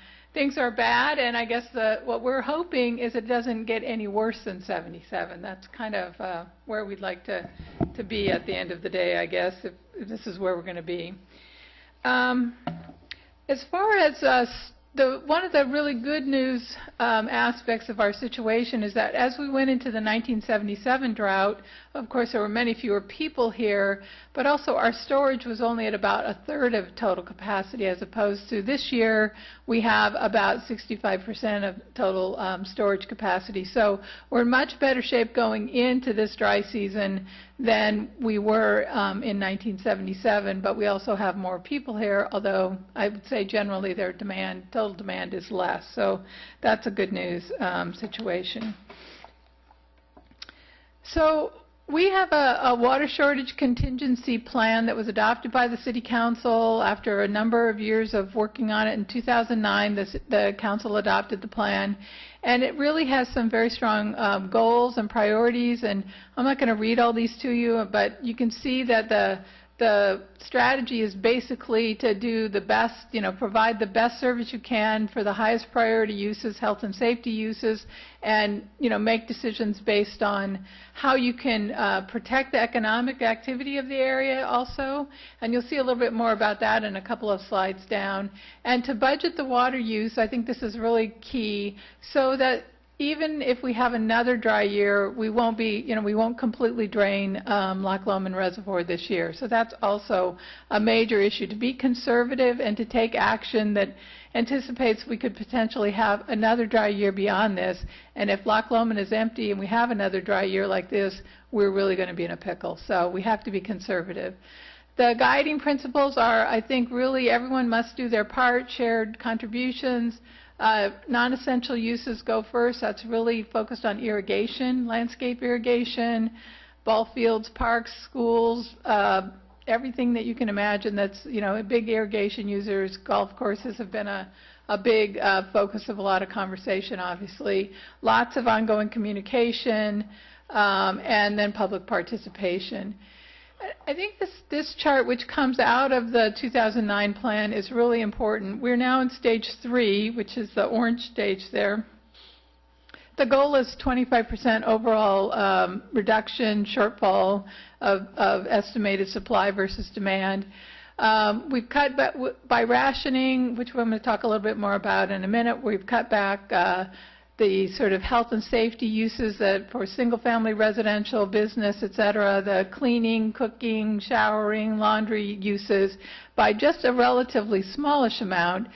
bad, and I guess what we're hoping is it doesn't get any worse than 77. That's kind of where we'd like to be at the end of the day, I guess, if this is where we're going to be. As far as one of the really good news aspects of our situation is that as we went into the 1977 drought, of course there were many fewer people here, but also our storage was only at about 1/3 of total capacity, as opposed to this year we have about 65% of total storage capacity. So we're in much better shape going into this dry season than we were in 1977, but we also have more people here, although I would say generally their total demand is less. So that's a good news situation. So we have a water shortage contingency plan that was adopted by the City Council after a number of years of working on it. In 2009, the Council adopted the plan, and it really has some very strong goals and priorities. And I'm not going to read all these to you, but you can see that the strategy is basically to do the best, provide the best service you can for the highest priority uses, health and safety uses, and, make decisions based on how you can protect the economic activity of the area also. And you'll see a little bit more about that in a couple of slides down. And to budget the water use, I think this is really key, so that even if we have another dry year, we won't completely drain Loch Lomond Reservoir this year. So that's also a major issue, to be conservative and to take action that anticipates we could potentially have another dry year beyond this. And if Loch Lomond is empty and we have another dry year like this, we're really going to be in a pickle. So we have to be conservative. The guiding principles are, I think, really everyone must do their part, shared contributions. Non-essential uses go first. That's really focused on irrigation, landscape irrigation, ball fields, parks, schools, everything that you can imagine that's, big irrigation users. Golf courses have been a a big focus of a lot of conversation, obviously. Lots of ongoing communication, and then public participation. I think this chart, which comes out of the 2009 plan, is really important. We're now in stage 3, which is the orange stage there. The goal is 25% overall reduction, shortfall of estimated supply versus demand. We've cut back by rationing, which I'm going to talk a little bit more about in a minute. We've cut back the sort of health and safety uses that for single-family residential, business, et cetera, the cleaning, cooking, showering, laundry uses by just a relatively smallish amount.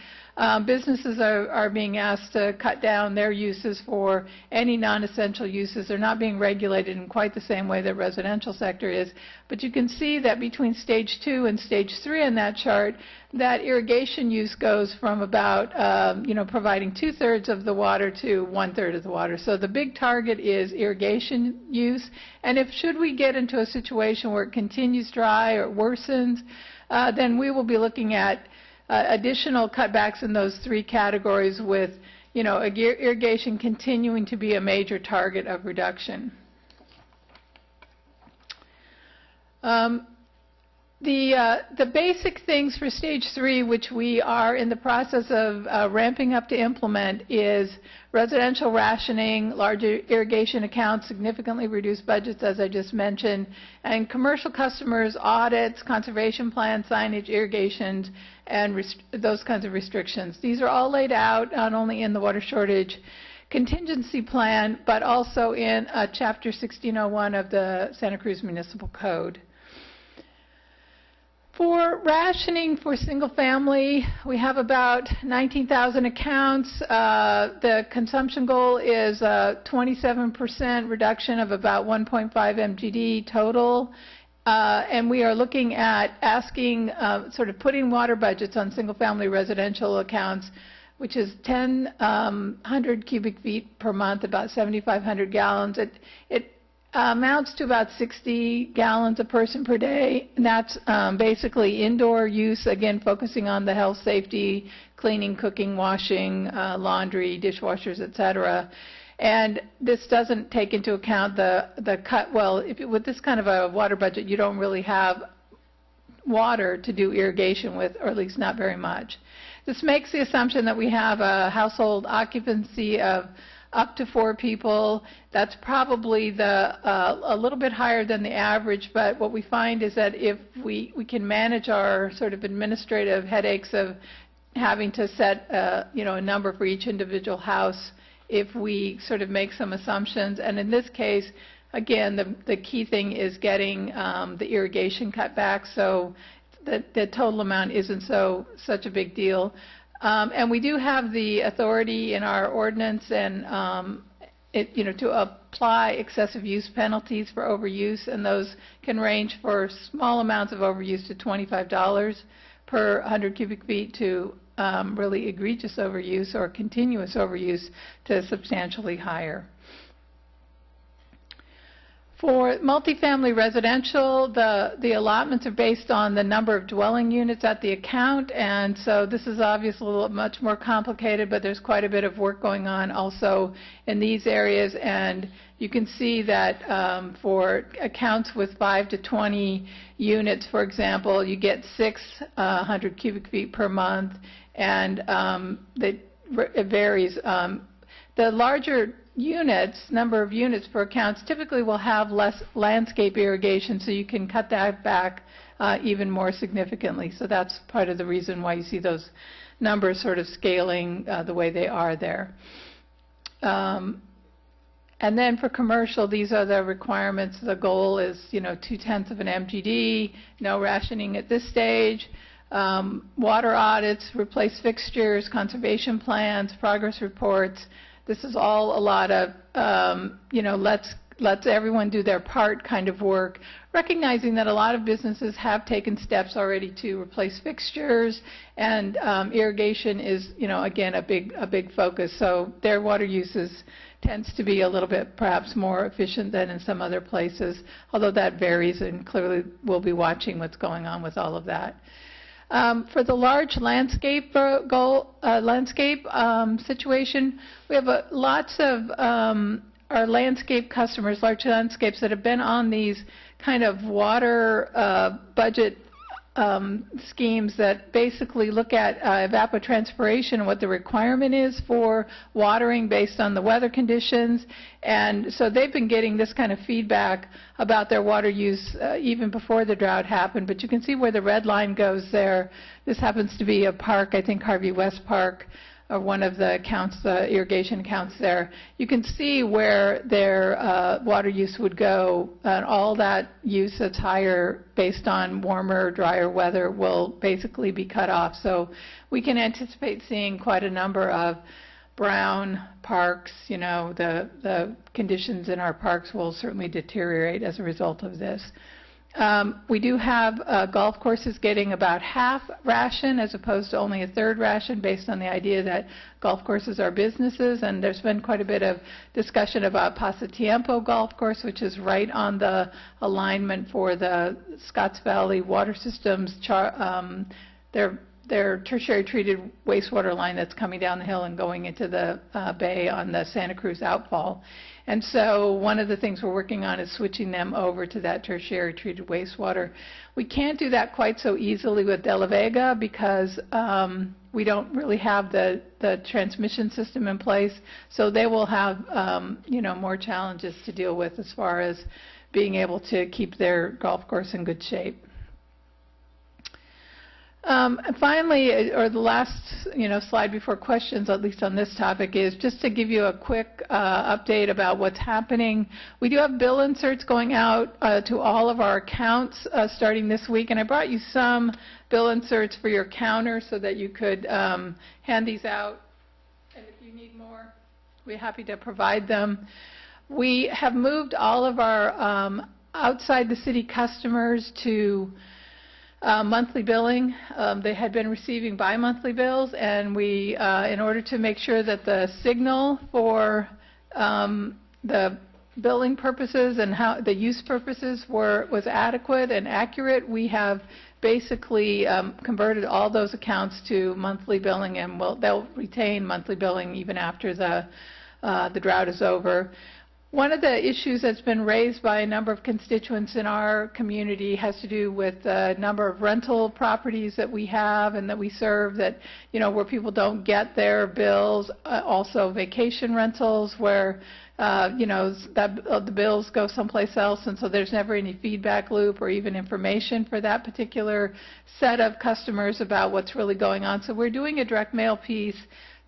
Businesses are being asked to cut down their uses for any non-essential uses. They're not being regulated in quite the same way that residential sector is. But you can see that between stage 2 and stage 3 in that chart, that irrigation use goes from about, providing 2/3 of the water to 1/3 of the water. So the big target is irrigation use. And should we get into a situation where it continues dry or worsens, then we will be looking at additional cutbacks in those 3 categories with, irrigation continuing to be a major target of reduction. The basic things for stage 3, which we are in the process of ramping up to implement, is residential rationing, larger irrigation accounts, significantly reduced budgets, as I just mentioned, and commercial customers, audits, conservation plans, signage, irrigations, and those kinds of restrictions. These are all laid out not only in the water shortage contingency plan, but also in Chapter 1601 of the Santa Cruz Municipal Code. For rationing for single family, we have about 19,000 accounts. The consumption goal is a 27% reduction of about 1.5 MGD total. And we are looking at asking, sort of putting water budgets on single family residential accounts, which is 1,000 cubic feet per month, about 7,500 gallons. It amounts to about 60 gallons a person per day, and that's basically indoor use, again focusing on the health, safety, cleaning, cooking, washing, laundry, dishwashers, etc. And this doesn't take into account the cut. Well, with this kind of a water budget, you don't really have water to do irrigation with, or at least not very much. This makes the assumption that we have a household occupancy of up to 4 people. That's probably a little bit higher than the average, but what we find is that if we can manage our sort of administrative headaches of having to set a number for each individual house, if we sort of make some assumptions. And in this case, again, the key thing is getting the irrigation cut back, so the total amount isn't such a big deal. And we do have the authority in our ordinance and to apply excessive use penalties for overuse, and those can range for small amounts of overuse to $25 per 100 cubic feet to really egregious overuse or continuous overuse to substantially higher. For multifamily residential, the allotments are based on the number of dwelling units at the account, and so this is obviously a little much more complicated, but there's quite a bit of work going on also in these areas. And you can see that for accounts with 5 to 20 units, for example, you get 600 cubic feet per month, and it varies. The larger number of units per accounts typically will have less landscape irrigation, so you can cut that back even more significantly. So that's part of the reason why you see those numbers sort of scaling the way they are there. And then for commercial, these are the requirements. The goal is, 0.2 of an MGD, no rationing at this stage, water audits, replace fixtures, conservation plans, progress reports. This is all a lot of, let's everyone do their part kind of work, recognizing that a lot of businesses have taken steps already to replace fixtures, and irrigation is, again, a big focus. So their water uses tends to be a little bit perhaps more efficient than in some other places, although that varies, and clearly we'll be watching what's going on with all of that. For the large landscape situation, we have lots of our landscape customers, large landscapes that have been on these kind of water budget schemes that basically look at evapotranspiration and what the requirement is for watering based on the weather conditions. And so they've been getting this kind of feedback about their water use even before the drought happened. But you can see where the red line goes there. This happens to be a park, I think Harvey West Park, or one of the accounts, irrigation accounts there. You can see where their water use would go, and all that use that's higher based on warmer, drier weather will basically be cut off. So we can anticipate seeing quite a number of brown parks. You know, the conditions in our parks will certainly deteriorate as a result of this. We do have golf courses getting about half ration as opposed to only a third ration, based on the idea that golf courses are businesses. And there's been quite a bit of discussion about Pasatiempo Golf Course, which is right on the alignment for the Scotts Valley water systems, their tertiary treated wastewater line that's coming down the hill and going into the bay on the Santa Cruz outfall. And so one of the things we're working on is switching them over to that tertiary treated wastewater. We can't do that quite so easily with De La Vega because we don't really have the transmission system in place. So they will have more challenges to deal with as far as being able to keep their golf course in good shape. And finally, or the last slide before questions, at least on this topic, is just to give you a quick update about what's happening. We do have bill inserts going out to all of our accounts starting this week, and I brought you some bill inserts for your counter so that you could hand these out. And if you need more, we're happy to provide them. We have moved all of our outside the city customers to monthly billing. They had been receiving bi-monthly bills, and we, in order to make sure that the signal for the billing purposes and how the use purposes was adequate and accurate, we have basically converted all those accounts to monthly billing, and they'll retain monthly billing even after the drought is over. One of the issues that's been raised by a number of constituents in our community has to do with the number of rental properties that we have and that we serve, that, where people don't get their bills. Also vacation rentals where, the bills go someplace else, and so there's never any feedback loop or even information for that particular set of customers about what's really going on. So we're doing a direct mail piece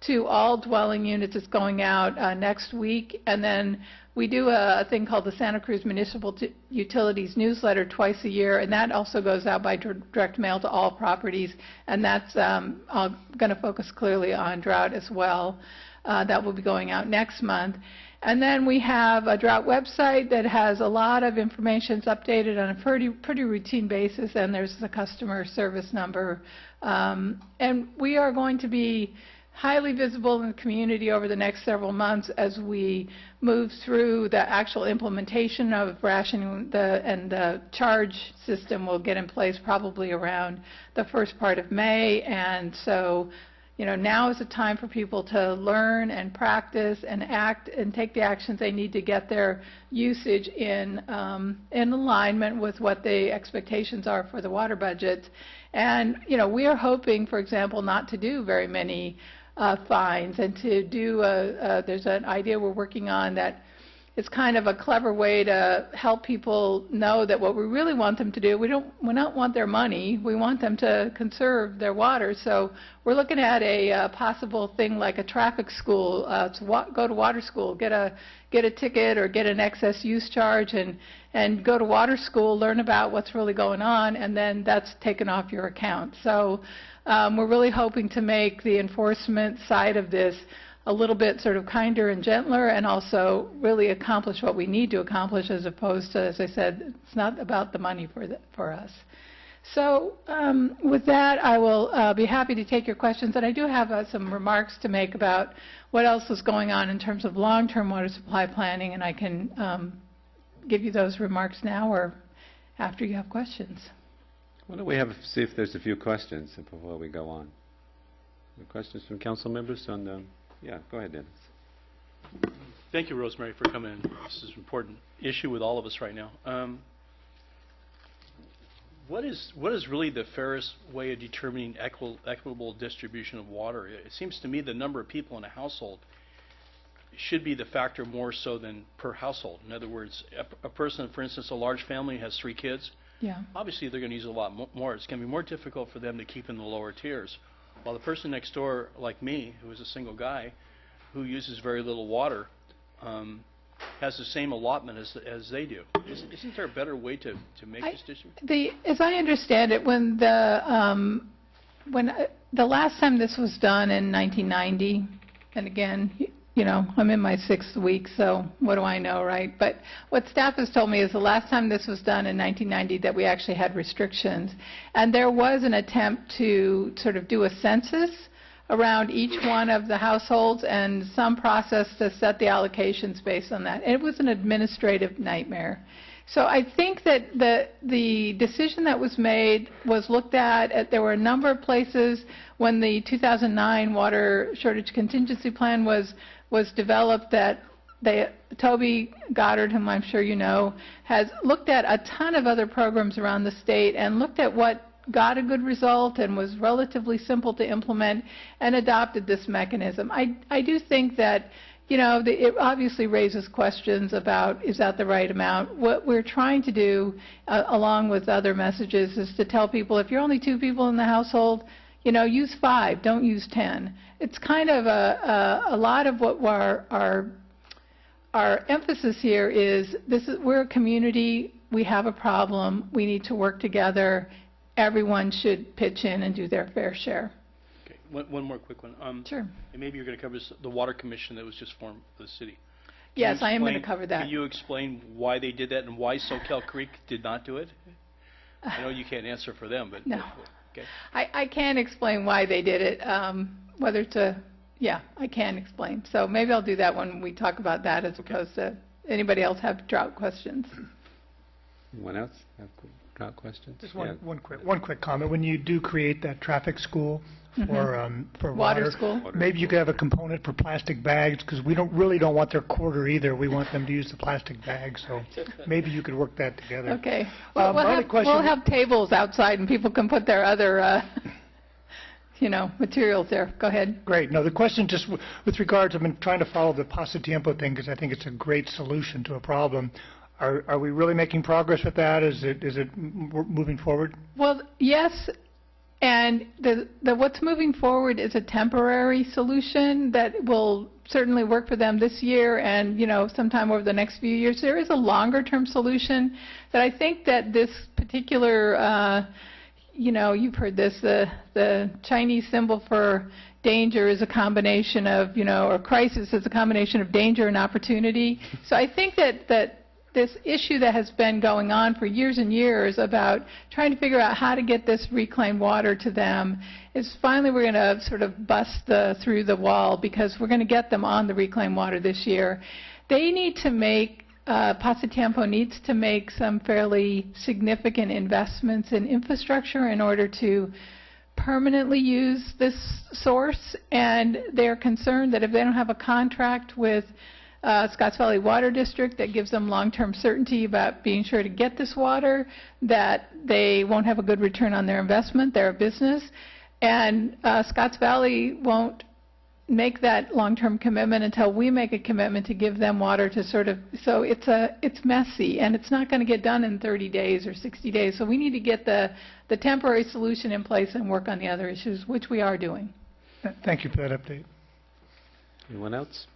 to all dwelling units. It's going out next week, and then we do a thing called the Santa Cruz Municipal Utilities newsletter twice a year, and that also goes out by direct mail to all properties, and that's going to focus clearly on drought as well. That will be going out next month. And then we have a drought website that has a lot of information. It's updated on a pretty routine basis, and there's the customer service number. And we are going to be highly visible in the community over the next several months as we move through the actual implementation of rationing, and the charge system will get in place probably around the first part of May. And so, now is the time for people to learn and practice and act and take the actions they need to get their usage in alignment with what the expectations are for the water budget. And, we are hoping, for example, not to do very many fines, and to do there's an idea we're working on that it's kind of a clever way to help people know that what we really want them to do, we don't want their money, we want them to conserve their water. So we're looking at a possible thing like a traffic school, go to water school, get a ticket or get an excess use charge, and go to water school, learn about what's really going on, and then that's taken off your account. So we're really hoping to make the enforcement side of this a little bit sort of kinder and gentler, and also really accomplish what we need to accomplish, as opposed to, as I said, it's not about the money for us. So with that, I will be happy to take your questions, and I do have some remarks to make about what else is going on in terms of long-term water supply planning, and I can give you those remarks now or after you have questions. Why don't we see if there's a few questions before we go on? Any questions from council members on the... Yeah, go ahead, Dennis. Thank you, Rosemary, for coming in. This is an important issue with all of us right now. What is really the fairest way of determining equitable distribution of water? It seems to me the number of people in a household should be the factor more so than per household. In other words, a person, for instance, a large family has 3 kids. Yeah. Obviously, they're going to use a lot more. It's going to be more difficult for them to keep in the lower tiers. While the person next door, like me, who is a single guy, who uses very little water, has the same allotment as they do. Isn't there a better way to make this distribution? As I understand it, when the last time this was done in 1990, and again, you know, I'm in my 6th week, so what do I know, right? But what staff has told me is the last time this was done in 1990 that we actually had restrictions. And there was an attempt to sort of do a census around each one of the households and some process to set the allocations based on that. It was an administrative nightmare. So I think that the decision that was made was looked at. There were a number of places when the 2009 water shortage contingency plan was developed that Toby Goddard, whom I'm sure you know, has looked at a ton of other programs around the state and looked at what got a good result and was relatively simple to implement and adopted this mechanism. I do think that, you know, it obviously raises questions about, is that the right amount? What we're trying to do, along with other messages, is to tell people, if you're only 2 people in the household, you know, use 5, don't use 10. It's kind of a lot of what our emphasis here is, we're a community, we have a problem, we need to work together, everyone should pitch in and do their fair share. Okay, one more quick one. Sure. And maybe you're going to cover the water commission that was just formed for the city. Yes, I am going to cover that. Can you explain why they did that and why Soquel Creek did not do it? I know you can't answer for them, but... No. Okay. I can explain why they did it, whether to... Yeah, I can explain. So maybe I'll do that when we talk about that as opposed to anybody else have drought questions. Anyone else have drought questions? Just one quick comment. When you do create that traffic school for water school, maybe you could have a component for plastic bags, because we really don't want their quarter either. We want them to use the plastic bags. So maybe you could work that together. Okay. We'll have tables outside and people can put their other you know, materials there. Go ahead. Great. No, the question just with regards, I've been trying to follow the Pasatiempo thing because I think it's a great solution to a problem. Are we really making progress with that? Is it moving forward? Well, yes, and what's moving forward is a temporary solution that will certainly work for them this year and, you know, sometime over the next few years. There is a longer-term solution that I think that this particular, you know, you've heard this, the Chinese symbol for danger is a combination of, you know, or crisis is a combination of danger and opportunity. So I think that this issue that has been going on for years and years about trying to figure out how to get this reclaimed water to them is finally we're going to sort of bust through the wall, because we're going to get them on the reclaimed water this year. They need to make, Pasatiempo needs to make some fairly significant investments in infrastructure in order to permanently use this source, and they're concerned that if they don't have a contract with Scotts Valley Water District that gives them long-term certainty about being sure to get this water, that they won't have a good return on their investment. They're a business. And Scotts Valley won't make that long-term commitment until we make a commitment to give them water to sort of, so it's messy, and it's not going to get done in 30 days or 60 days. So we need to get the temporary solution in place and work on the other issues, which we are doing. Thank you for that update. Anyone else?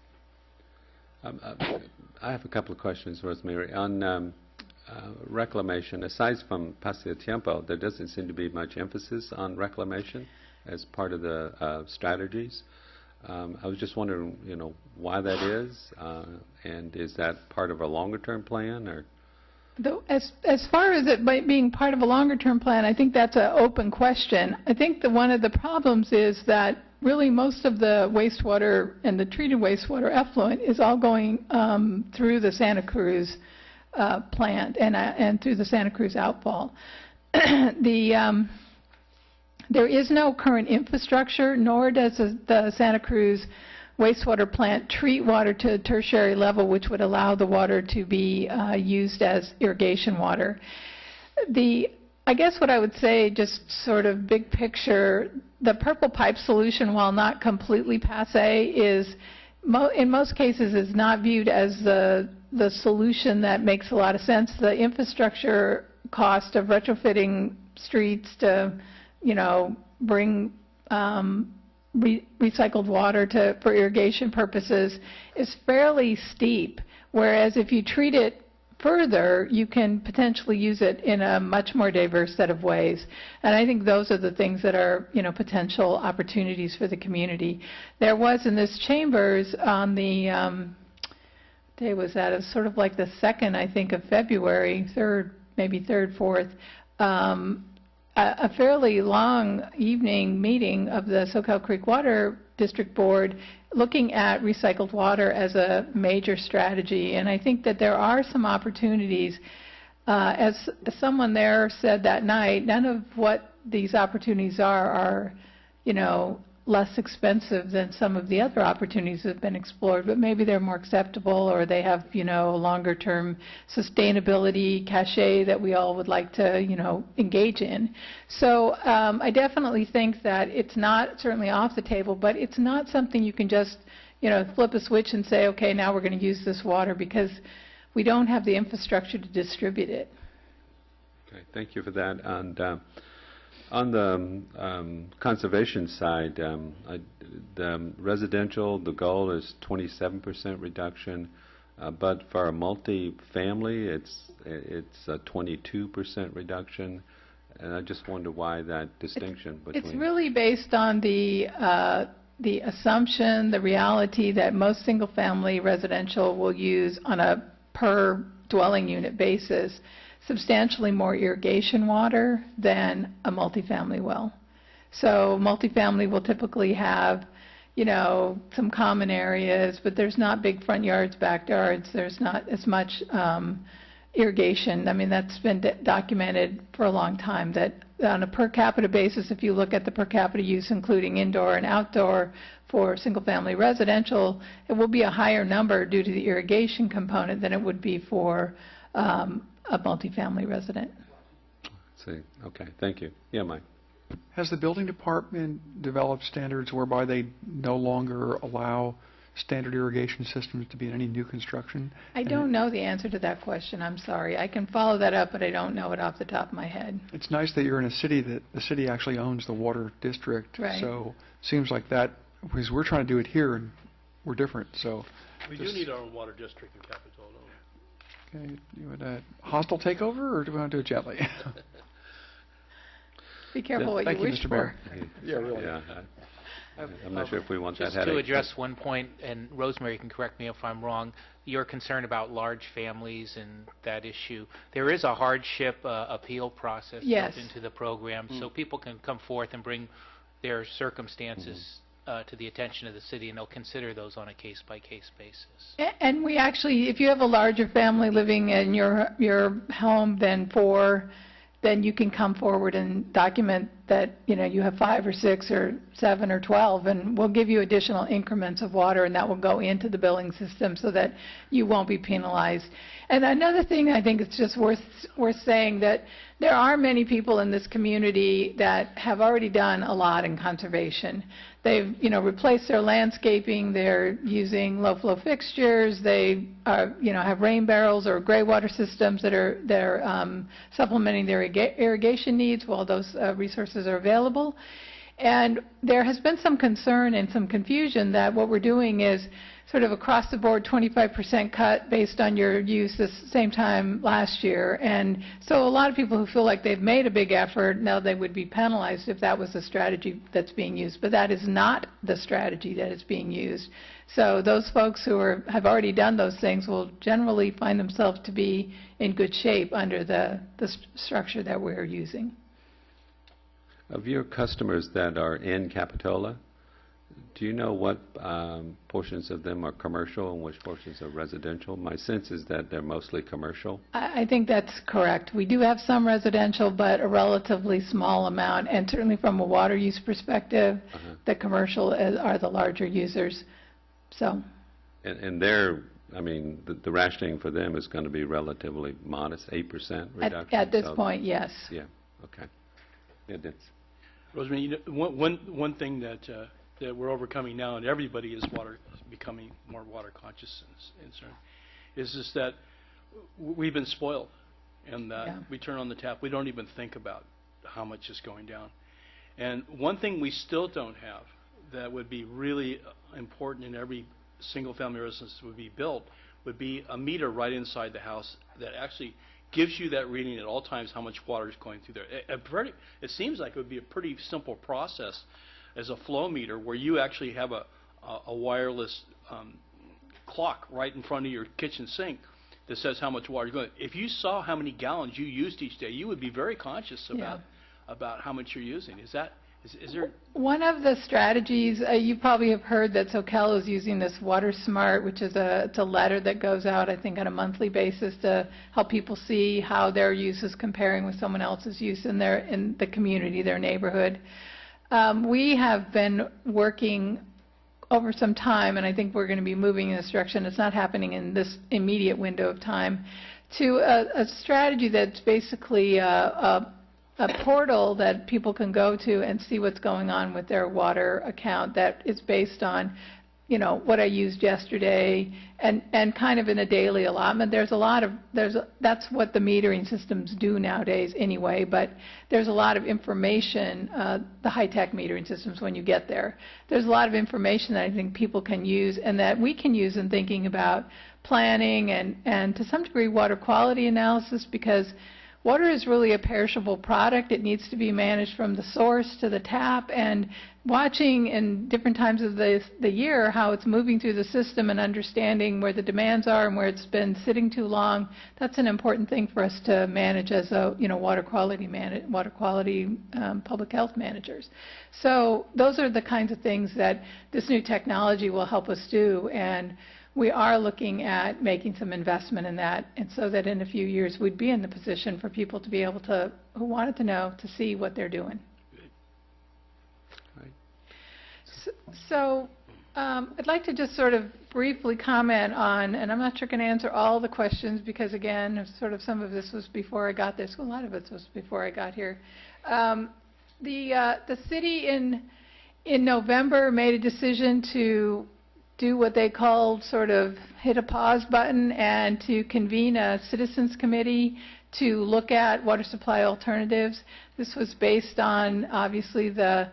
I have a couple of questions, Rosemary. On reclamation, aside from Pasatiempo, there doesn't seem to be much emphasis on reclamation as part of the strategies. I was just wondering, you know, why that is, and is that part of a longer-term plan, or? As far as it being part of a longer-term plan, I think that's an open question. I think that one of the problems is that really most of the wastewater and the treated wastewater effluent is all going through the Santa Cruz plant and through the Santa Cruz outfall. there is no current infrastructure, nor does the Santa Cruz wastewater plant treat water to a tertiary level, which would allow the water to be used as irrigation water. I guess what I would say, just sort of big picture, the purple pipe solution, while not completely passé, is in most cases is not viewed as the solution that makes a lot of sense. The infrastructure cost of retrofitting streets to, bring recycled water for irrigation purposes is fairly steep, whereas if you treat it further, you can potentially use it in a much more diverse set of ways. And I think those are the things that are, potential opportunities for the community. There was in this chambers on the day was that? It was sort of like the 2nd, I think, of February, 3rd, maybe 3rd, 4th, a fairly long evening meeting of the Soquel Creek Water District Board looking at recycled water as a major strategy. And I think that there are some opportunities. As someone there said that night, none of what these opportunities are, less expensive than some of the other opportunities that have been explored, but maybe they're more acceptable, or they have, a longer-term sustainability cachet that we all would like to, engage in. So I definitely think that it's not certainly off the table, but it's not something you can just, flip a switch and say, okay, now we're going to use this water, because we don't have the infrastructure to distribute it. Okay, thank you for that. And on the conservation side, the residential, the goal is 27% reduction, but for a multi-family, it's a 22% reduction. And I just wonder why that distinction between... It's really based on the assumption, the reality that most single-family residential will use on a per dwelling unit basis substantially more irrigation water than a multifamily will. So multifamily will typically have, some common areas, but there's not big front yards, backyards. There's not as much irrigation. I mean, that's been documented for a long time, that on a per capita basis, if you look at the per capita use, including indoor and outdoor, for single-family residential, it will be a higher number due to the irrigation component than it would be for a multifamily resident. See, okay, thank you. Yeah, Mike. Has the building department developed standards whereby they no longer allow standard irrigation systems to be in any new construction? I don't know the answer to that question. I'm sorry. I can follow that up, but I don't know it off the top of my head. It's nice that you're in a city that the city actually owns the water district. Right. So it seems like that, because we're trying to do it here and we're different. So we do need our own water district in Capitola. Okay, you want a hostile takeover, or do we want to do it gently? Be careful what Thank you wish Mr. for. Mayor. Yeah, really. Yeah, I'm not sure if we want that Just headache. to address one point, and Rosemary can correct me if I'm wrong, your concern about large families and that issue. There is a hardship appeal process Yes. built into the program, so people can come forth and bring their circumstances to the attention of the city, and they'll consider those on a case-by-case basis. And we actually, if you have a larger family living in your home than 4, then you can come forward and document that, you have 5 or 6 or 7 or 12, and we'll give you additional increments of water, and that will go into the billing system so that you won't be penalized. And another thing I think it's just worth saying, that there are many people in this community that have already done a lot in conservation. They've, replaced their landscaping. They're using low-flow fixtures. They are, have rain barrels or gray water systems that are supplementing their irrigation needs while those resources are available. And there has been some concern and some confusion that what we're doing is sort of across the board 25% cut based on your use this same time last year. And so a lot of people who feel like they've made a big effort, now they would be penalized if that was the strategy that's being used. But that is not the strategy that is being used. So those folks who have already done those things will generally find themselves to be in good shape under the structure that we're using. Of your customers that are in Capitola, Do you know what portions of them are commercial and which portions are residential? My sense is that they're mostly commercial. I think that's correct. We do have some residential, but a relatively small amount. And certainly from a water use perspective, the commercial are the larger users. So. And they're, I mean, the rationing for them is going to be relatively modest, 8% reduction. At this point, yes. Yeah. Okay. Yeah, that's. Rosemary, you know, one thing that we're overcoming now, and everybody is becoming more water conscious and concerned, is just that we've been spoiled, and we turn on the tap, we don't even think about how much is going down. And one thing we still don't have that would be really important in every single-family residence would be built would be a meter right inside the house that actually gives you that reading at all times how much water is going through there. It seems like it would be a pretty simple process as a flow meter where you actually have a wireless clock right in front of your kitchen sink that says how much water you're going. If you saw how many gallons you used each day, you would be very conscious about how much you're using. Is there? One of the strategies, you probably have heard that Soquel is using this Water Smart, which is it's a letter that goes out, I think, on a monthly basis to help people see how their use is comparing with someone else's use in the community, their neighborhood. We have been working over some time, and I think we're going to be moving in this direction. It's not happening in this immediate window of time, to a strategy that's basically a portal that people can go to and see what's going on with their water account that is based on, you know, what I used yesterday and kind of in a daily allotment. That's what the metering systems do nowadays anyway, but there's a lot of information, the high-tech metering systems when you get there. There's a lot of information that I think people can use and that we can use in thinking about planning and to some degree water quality analysis, because water is really a perishable product. It needs to be managed from the source to the tap, and watching in different times of the year how it's moving through the system and understanding where the demands are and where it's been sitting too long, that's an important thing for us to manage as a, you know, water quality public health managers. So those are the kinds of things that this new technology will help us do, and we are looking at making some investment in that, and so that in a few years we'd be in the position for people to be able to, who wanted to know, to see what they're doing. Right. So I'd like to just sort of briefly comment on, and I'm not sure I can answer all the questions because, again, sort of some of this was before I got there, so a lot of it was before I got here. The city in November made a decision to do what they called sort of hit a pause button and to convene a citizens committee to look at water supply alternatives. This was based on, obviously, the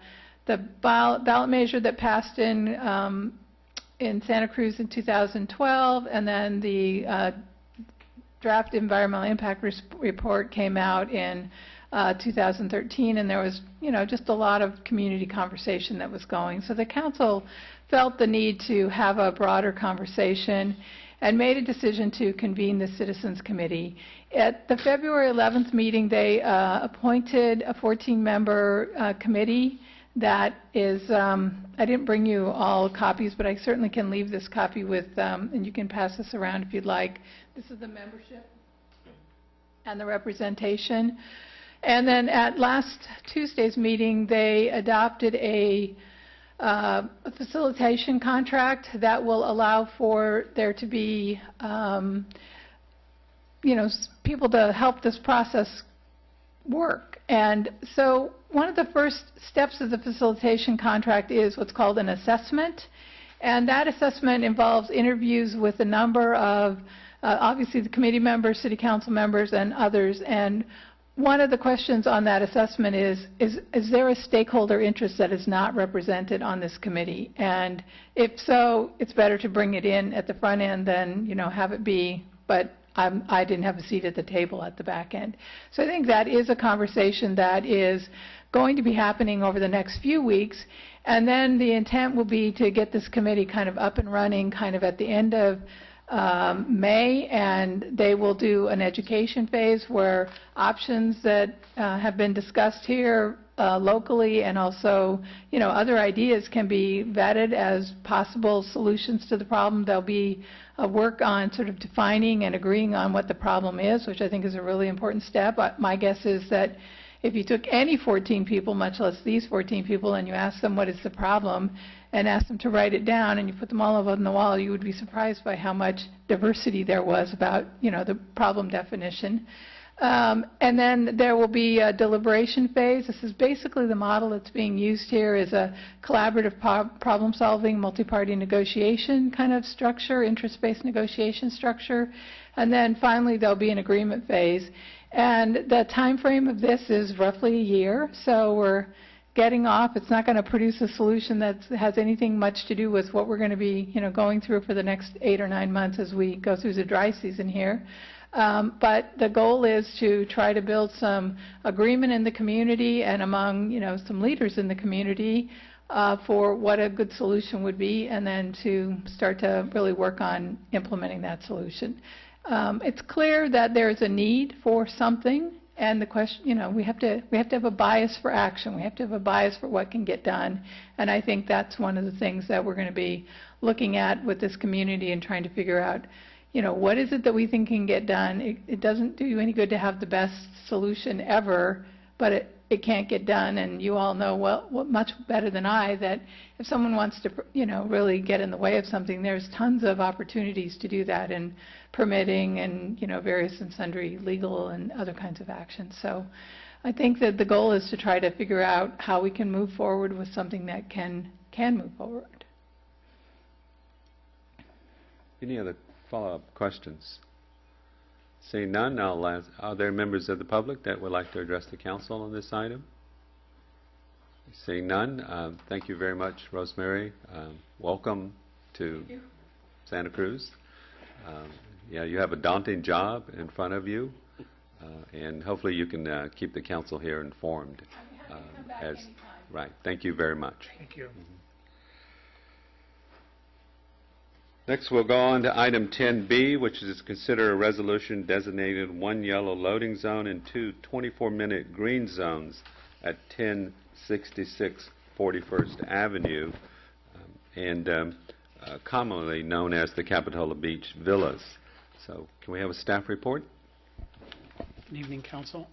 ballot measure that passed in Santa Cruz in 2012, and then the draft environmental impact report came out in 2013, and there was, you know, just a lot of community conversation that was going. So the council felt the need to have a broader conversation and made a decision to convene the Citizens Committee. At the February 11th meeting, they appointed a 14-member committee that is, I didn't bring you all copies, but I certainly can leave this copy with, and you can pass this around if you'd like. This is the membership and the representation. And then at last Tuesday's meeting, they adopted a facilitation contract that will allow for there to be, you know, people to help this process work. And so one of the first steps of the facilitation contract is what's called an assessment. And that assessment involves interviews with a number of, obviously, the committee members, city council members, and others. And one of the questions on that assessment is there a stakeholder interest that is not represented on this committee? And if so, it's better to bring it in at the front end than, you know, have it be, but I didn't have a seat at the table at the back end. So I think that is a conversation that is going to be happening over the next few weeks. And then the intent will be to get this committee kind of up and running kind of at the end of May, and they will do an education phase where options that have been discussed here locally, and also, other ideas can be vetted as possible solutions to the problem. There'll be a work on sort of defining and agreeing on what the problem is, which I think is a really important step. My guess is that if you took any 14 people, much less these 14 people, and you asked them what is the problem, and asked them to write it down, and you put them all up on the wall, you would be surprised by how much diversity there was about, the problem definition. And then there will be a deliberation phase. This is basically the model that's being used here is a collaborative problem-solving, multi-party negotiation kind of structure, interest-based negotiation structure. And then finally, there'll be an agreement phase. And the time frame of this is roughly a year, so we're getting off. It's not going to produce a solution that has anything much to do with what we're going to be, going through for the next 8 or 9 months as we go through the dry season here. But the goal is to try to build some agreement in the community and among, some leaders in the community for what a good solution would be, and then to start to really work on implementing that solution. It's clear that there's a need for something, and the question, we have to have a bias for action. We have to have a bias for what can get done, and I think that's one of the things that we're going to be looking at with this community and trying to figure out, what is it that we think can get done? It doesn't do you any good to have the best solution ever, but it can't get done. And you all know much better than I that if someone wants to, really get in the way of something, there's tons of opportunities to do that in permitting and, various and sundry legal and other kinds of actions. So I think that the goal is to try to figure out how we can move forward with something that can move forward. Any other follow-up questions? Seeing none, are there members of the public that would like to address the council on this item? Seeing none, thank you very much, Rosemary. Welcome to Santa Cruz. You have a daunting job in front of you, and hopefully you can keep the council here informed. Right. Thank you very much. Thank you. Next, we'll go on to item 10B, which is to consider a resolution designated 1 yellow loading zone and 2 24-minute green zones at 1066 41st Avenue, and commonly known as the Capitola Beach Villas. So, can we have a staff report? Good evening, Council.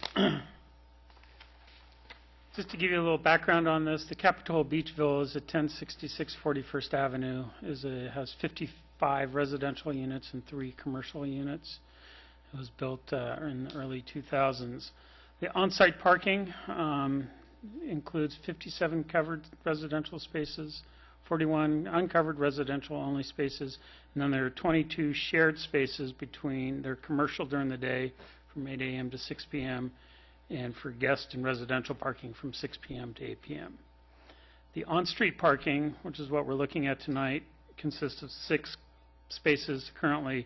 Just to give you a little background on this, the Capitola Beach Villas at 1066 41st Avenue has 55 residential units and 3 commercial units. It was built in the early 2000s. The on-site parking includes 57 covered residential spaces, 41 uncovered residential only spaces, and then there are 22 shared spaces between their commercial during the day from 8 a.m. to 6 p.m. and for guest and residential parking from 6 p.m. to 8 p.m. The on-street parking, which is what we're looking at tonight, consists of 6 spaces. Currently,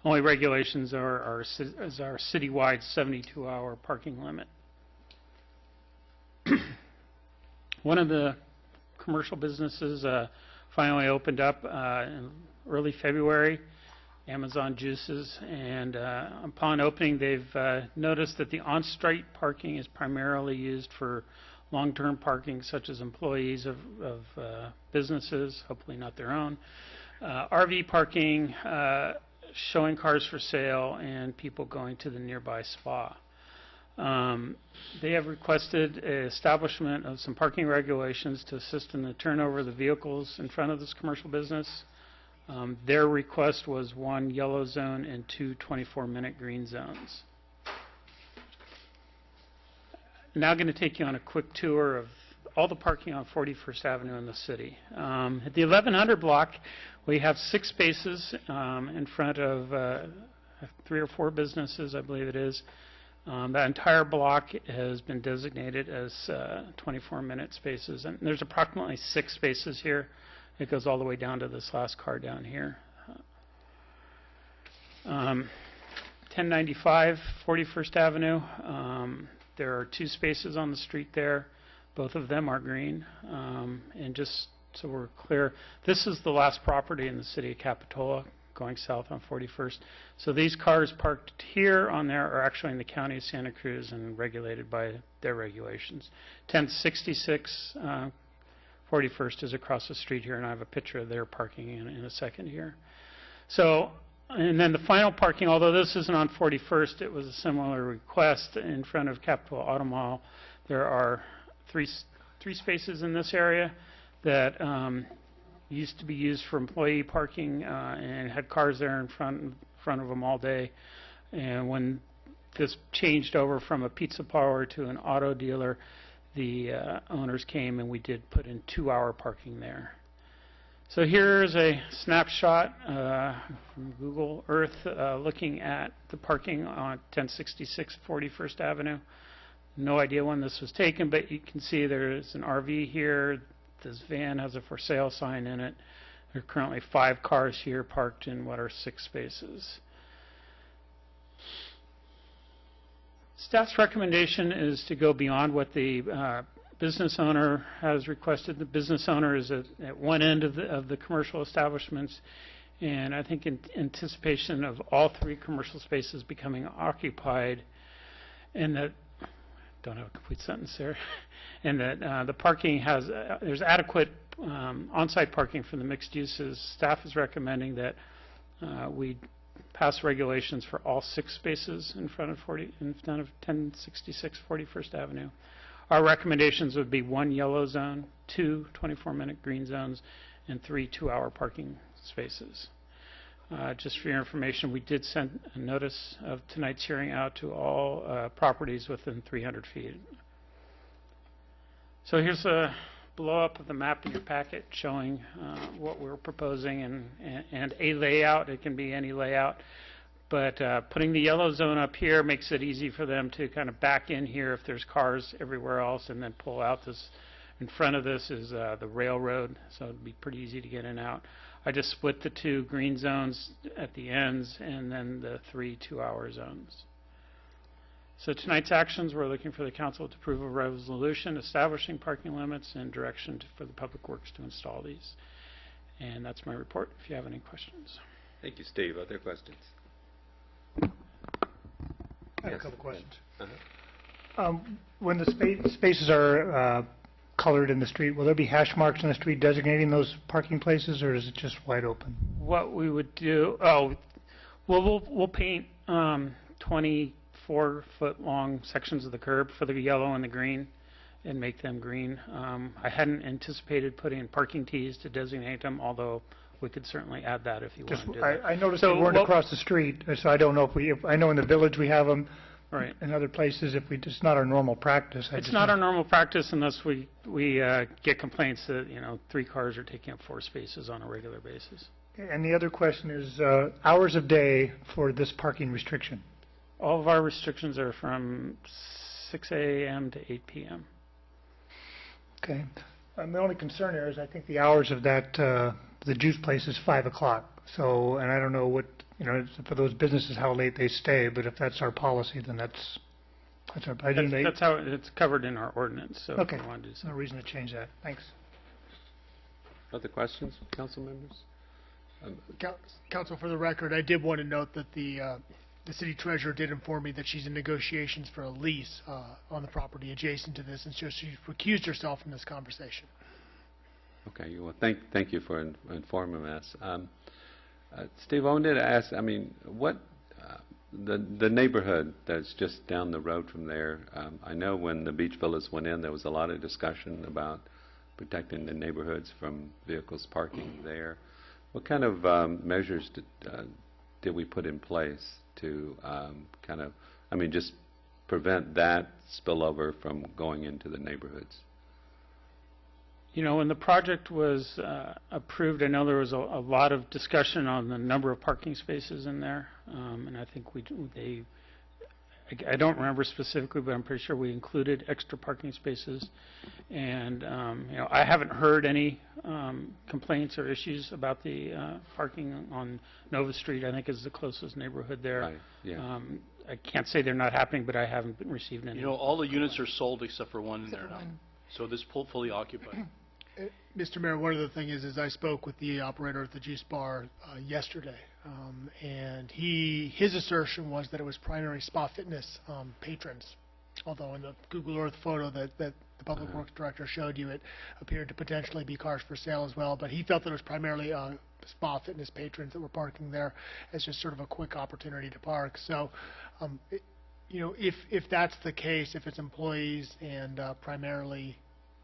only regulations are our citywide 72-hour parking limit. One of the commercial businesses finally opened up in early February, Amazon Juices, and upon opening they've noticed that the on-street parking is primarily used for long-term parking, such as employees of businesses, hopefully not their own, RV parking, showing cars for sale, and people going to the nearby spa. They have requested establishment of some parking regulations to assist in the turnover of the vehicles in front of this commercial business. Their request was 1 yellow zone and 2 24-minute green zones. Now going to take you on a quick tour of all the parking on 41st Avenue in the city. At the 1100 block, we have 6 spaces in front of 3 or 4 businesses, I believe it is. That entire block has been designated as 24-minute spaces, and there's approximately 6 spaces here. It goes all the way down to this last car down here. 1095 41st Avenue. There are 2 spaces on the street there. Both of them are green. And just so we're clear, this is the last property in the city of Capitola. going south on 41st. So these cars parked here on there are actually in the county of Santa Cruz and regulated by their regulations. 1066 41st is across the street here, and I have a picture of their parking in a second here. So, and then the final parking, although this isn't on 41st, it was a similar request in front of Capitola Auto Mall. There are three spaces in this area that used to be used for employee parking and had cars there in front of them all day. And when this changed over from a pizza parlor to an auto dealer, the owners came and we did put in 2-hour parking there. So here's a snapshot from Google Earth looking at the parking on 1066 41st Avenue. No idea when this was taken, but you can see there's an RV here. This van has a for sale sign in it. There are currently 5 cars here parked in what are 6 spaces. Staff's recommendation is to go beyond what the business owner has requested. The business owner is at one end of the commercial establishments, and I think in anticipation of all 3 commercial spaces becoming occupied, and that don't have a complete sentence there, and that the parking has there's adequate on-site parking for the mixed uses. Staff is recommending that we pass regulations for all 6 spaces in front of 1066 41st Avenue. Our recommendations would be 1 yellow zone, 2 24-minute green zones, and 3 2-hour parking spaces. Just for your information, we did send a notice of tonight's hearing out to all properties within 300 feet. So here's a blow-up of the map in your packet showing what we're proposing and a layout. It can be any layout. But putting the yellow zone up here makes it easy for them to kind of back in here if there's cars everywhere else and then pull out. This in front of this is the railroad, so it'd be pretty easy to get in and out. I just split the 2 green zones at the ends and then the 3 2-hour zones. So tonight's actions, we're looking for the council to approve a resolution establishing parking limits and direction for the public works to install these. And that's my report, if you have any questions. Thank you, Steve. Other questions? I have a couple questions. When the spaces are colored in the street, will there be hash marks in the street designating those parking places, or is it just wide open? What we would do, we'll paint 24-foot long sections of the curb for the yellow and the green and make them green. I hadn't anticipated putting in parking tees to designate them, although we could certainly add that if you want to do that. I noticed they weren't across the street, so I don't know if I know in the village we have them. Right. In other places, it's not our normal practice. It's not our normal practice unless we get complaints that 3 cars are taking up 4 spaces on a regular basis. And the other question is hours of day for this parking restriction. All of our restrictions are from 6 a.m. to 8 p.m. Okay. The only concern there is I think the hours of that the juice place is 5 o'clock. So, and I don't know what. For those businesses, how late they stay, but if that's our policy, then that's our. That's how it's covered in our ordinance. So okay. If you want to do so. No reason to change that. Thanks. Other questions, council members? Council, for the record, I did want to note that the city treasurer did inform me that she's in negotiations for a lease on the property adjacent to this, and so she recused herself from this conversation. Okay. Well, thank you for informing us. Steve, I wanted to ask, what the neighborhood that's just down the road from there, I know when the beach villas went in, there was a lot of discussion about protecting the neighborhoods from vehicles parking there. What kind of measures did we put in place to just prevent that spillover from going into the neighborhoods? When the project was approved, I know there was a lot of discussion on the number of parking spaces in there, and I think I don't remember specifically, but I'm pretty sure we included extra parking spaces. And I haven't heard any complaints or issues about the parking on Nova Street. I think is the closest neighborhood there. Right. Yeah. I can't say they're not happening, but I haven't received any. All the units are sold except for one in there now. So this fully occupied. Mr. Mayor, one of the things is I spoke with the operator at the juice bar yesterday, And his assertion was that it was primary spa fitness patrons, although in the Google Earth photo that the Public Works Director showed you, it appeared to potentially be cars for sale as well. But he felt that it was primarily spa fitness patrons that were parking there as just sort of a quick opportunity to park. So, if that's the case, if it's employees and primarily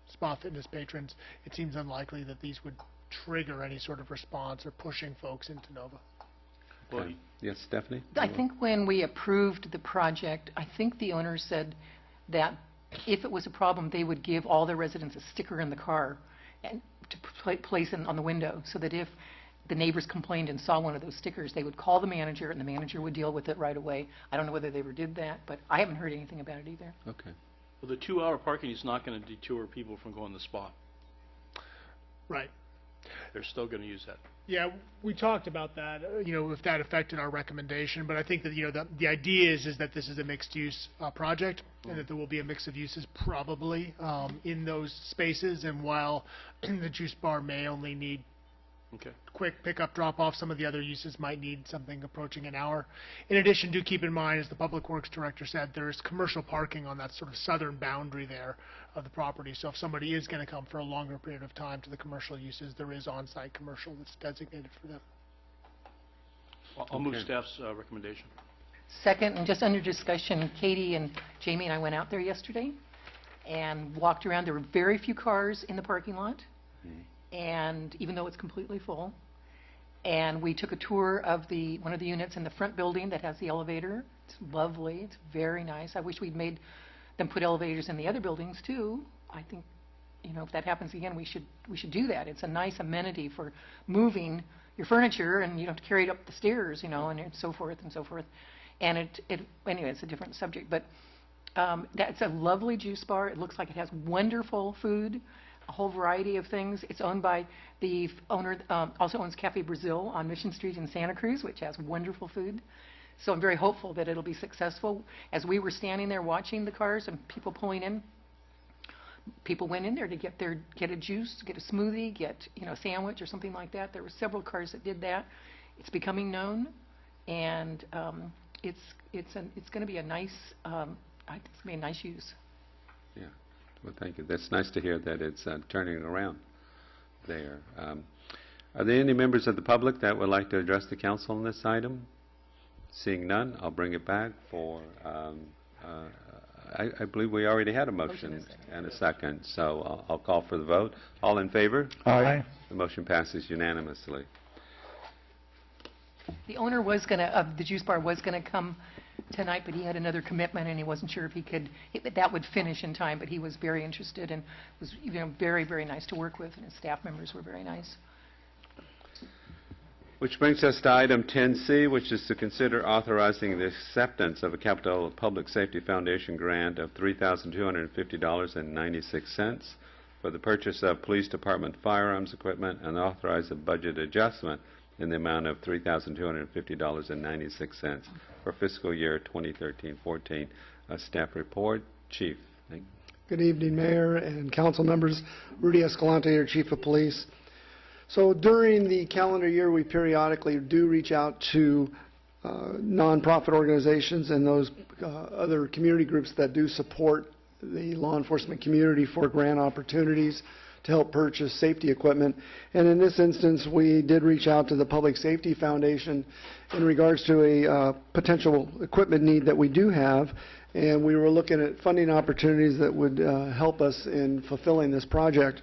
spa fitness patrons, it seems unlikely that these would trigger any sort of response or pushing folks into Nova. Okay. Yes, Stephanie? I think when we approved the project, I think the owners said that if it was a problem, they would give all their residents a sticker in the car and to place it on the window, so that if the neighbors complained and saw one of those stickers, they would call the manager and the manager would deal with it right away. I don't know whether they ever did that, but I haven't heard anything about it either. Okay. Well, the 2-hour parking is not going to detour people from going to the spa. Right. They're still going to use that. Yeah, we talked about that, if that affected our recommendation, but I think that, the idea is that this is a mixed-use project, and that there will be a mix of uses probably in those spaces, and while the juice bar may only need quick pickup, drop-off, some of the other uses might need something approaching an hour. In addition, do keep in mind, as the Public Works Director said, there's commercial parking on that sort of southern boundary there of the property. So if somebody is going to come for a longer period of time to the commercial uses, there is on-site commercial that's designated for them. I'll move staff's recommendation. Second, and just under discussion, Katie and Jamie and I went out there yesterday and walked around. There were very few cars in the parking lot, and even though it's completely full. And we took a tour of one of the units in the front building that has the elevator. It's lovely. It's very nice. I wish we'd made them put elevators in the other buildings too. I think, if that happens again, we should do that. It's a nice amenity for moving your furniture, and you don't have to carry it up the stairs, and so forth and so forth. And anyway, it's a different subject, but that's a lovely juice bar. It looks like it has wonderful food, a whole variety of things. It's owned by the owner, also owns Cafe Brazil on Mission Street in Santa Cruz, which has wonderful food. So I'm very hopeful that it'll be successful. As we were standing there watching the cars and people pulling in, people went in there to get a juice, get a smoothie, get a sandwich or something like that. There were several cars that did that. It's becoming known, and it's going to be a nice I think it's going to be a nice use. Yeah. Well, thank you. That's nice to hear that it's turning around there. Are there any members of the public that would like to address the council on this item? Seeing none, I'll bring it back for, I believe we already had a motion and a second, so I'll call for the vote. All in favor? Aye. The motion passes unanimously. The owner was going to, of the juice bar was going to come tonight, but he had another commitment and he wasn't sure if he could, that would finish in time, but he was very interested and was very, very nice to work with, and his staff members were very nice. Which brings us to item 10C, which is to consider authorizing the acceptance of a Capitola Public Safety Foundation grant of $3,250.96 for the purchase of police department firearms equipment, and authorize a budget adjustment in the amount of $3,250.96 for fiscal year 2013-14. Staff report. Chief. Good evening, Mayor and council members. Rudy Escalante here, Chief of Police. So during the calendar year, we periodically do reach out to nonprofit organizations and those other community groups that do support the law enforcement community for grant opportunities to help purchase safety equipment. And in this instance, we did reach out to the Public Safety Foundation in regards to a potential equipment need that we do have, and we were looking at funding opportunities that would help us in fulfilling this project.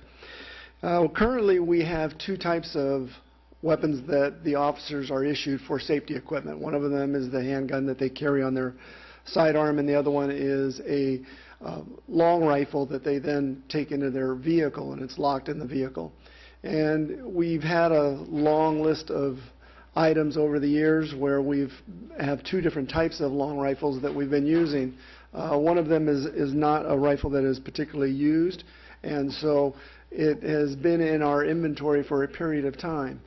Currently, we have two types of weapons that the officers are issued for safety equipment. One of them is the handgun that they carry on their sidearm, and the other one is a long rifle that they then take into their vehicle, and it's locked in the vehicle. And we've had a long list of items over the years where we have two different types of long rifles that we've been using. One of them is not a rifle that is particularly used, and so it has been in our inventory for a period of time.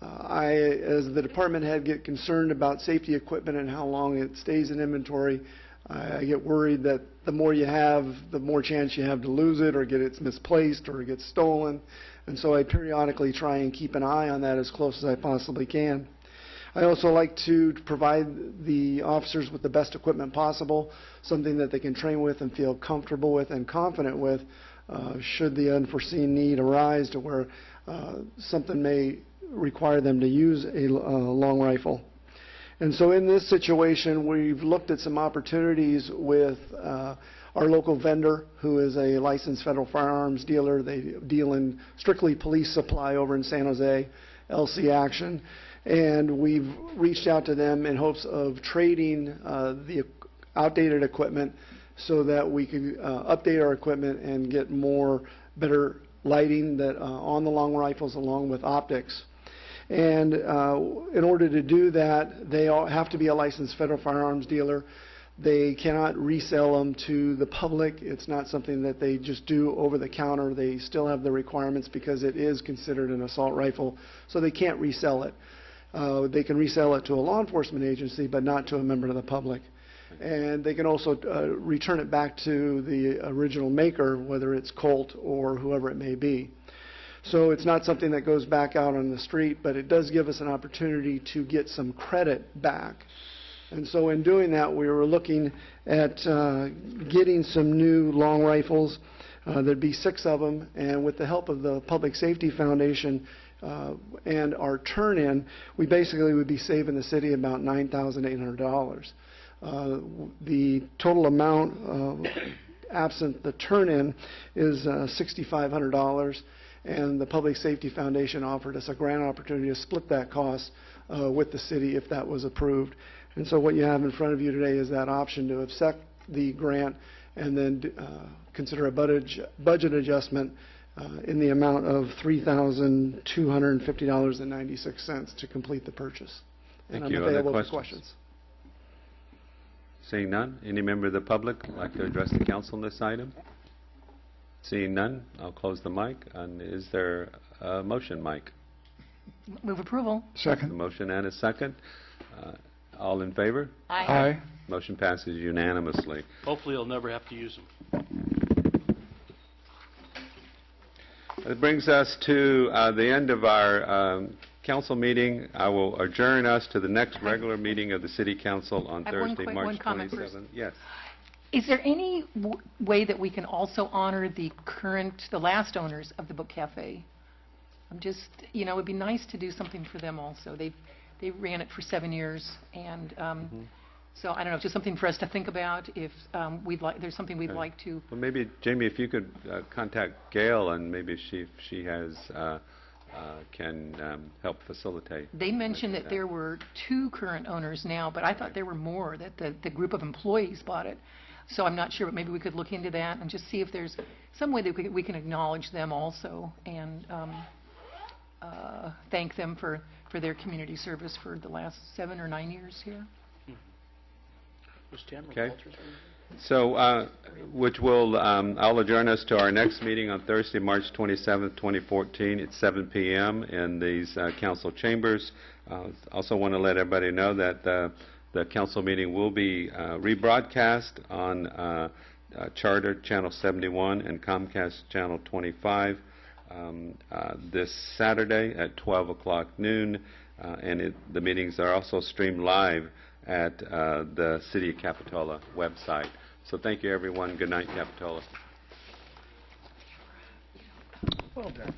I, as the department head, get concerned about safety equipment and how long it stays in inventory. I get worried that the more you have, the more chance you have to lose it or get it misplaced or it gets stolen. And so I periodically try and keep an eye on that as close as I possibly can. I also like to provide the officers with the best equipment possible, something that they can train with and feel comfortable with and confident with should the unforeseen need arise to where something may require them to use a long rifle. And so in this situation, we've looked at some opportunities with our local vendor, who is a licensed federal firearms dealer. They deal in strictly police supply over in San Jose, LC Action. And we've reached out to them in hopes of trading the outdated equipment so that we can update our equipment and get better lighting that on the long rifles along with optics. And in order to do that, they all have to be a licensed federal firearms dealer. They cannot resell them to the public. It's not something that they just do over the counter. They still have the requirements because it is considered an assault rifle, so they can't resell it. They can resell it to a law enforcement agency, but not to a member of the public. And they can also return it back to the original maker, whether it's Colt or whoever it may be. So it's not something that goes back out on the street, but it does give us an opportunity to get some credit back. And so in doing that, we were looking at getting some new long rifles. There'd be 6 of them, and with the help of the Public Safety Foundation and our turn-in, we basically would be saving the city about $9,800. The total amount, absent the turn-in, is $6,500, and the Public Safety Foundation offered us a grant opportunity to split that cost with the city if that was approved. And so what you have in front of you today is that option to accept the grant and then consider a budget adjustment in the amount of $3,250.96 to complete the purchase. And Thank you. I'm available Other for questions. Seeing none, any member of the public like to address the council on this item? Seeing none, I'll close the mic. And is there a motion, Mike? Move approval. Second. A motion and a second. All in favor? Aye. Motion passes unanimously. Hopefully you'll never have to use them. It brings us to the end of our council meeting. I will adjourn us to the next regular meeting of the City Council on I have Thursday, one March comment first. 27th. Yes. Is there any way that we can also honor the last owners of the Book Cafe? I'm just, it'd be nice to do something for them also. They ran it for 7 years, and so I don't know, just something for us to think about. If there's something we'd like to. Well, maybe Jamie, if you could contact Gail, and maybe if she has can help facilitate. They mentioned that there were 2 current owners now, but I thought there were more, that the group of employees bought it. So I'm not sure, but maybe we could look into that and just see if there's some way that we can acknowledge them also and thank them for their community service for the last 7 or 9 years here. Okay. So, which will, I'll adjourn us to our next meeting on Thursday, March 27th, 2014 at 7 p.m. in these council chambers. Also want to let everybody know that the council meeting will be rebroadcast on Charter Channel 71 and Comcast Channel 25 this Saturday at 12 o'clock noon. And the meetings are also streamed live at the City of Capitola website. So thank you, everyone. Good night, Capitola. Well done.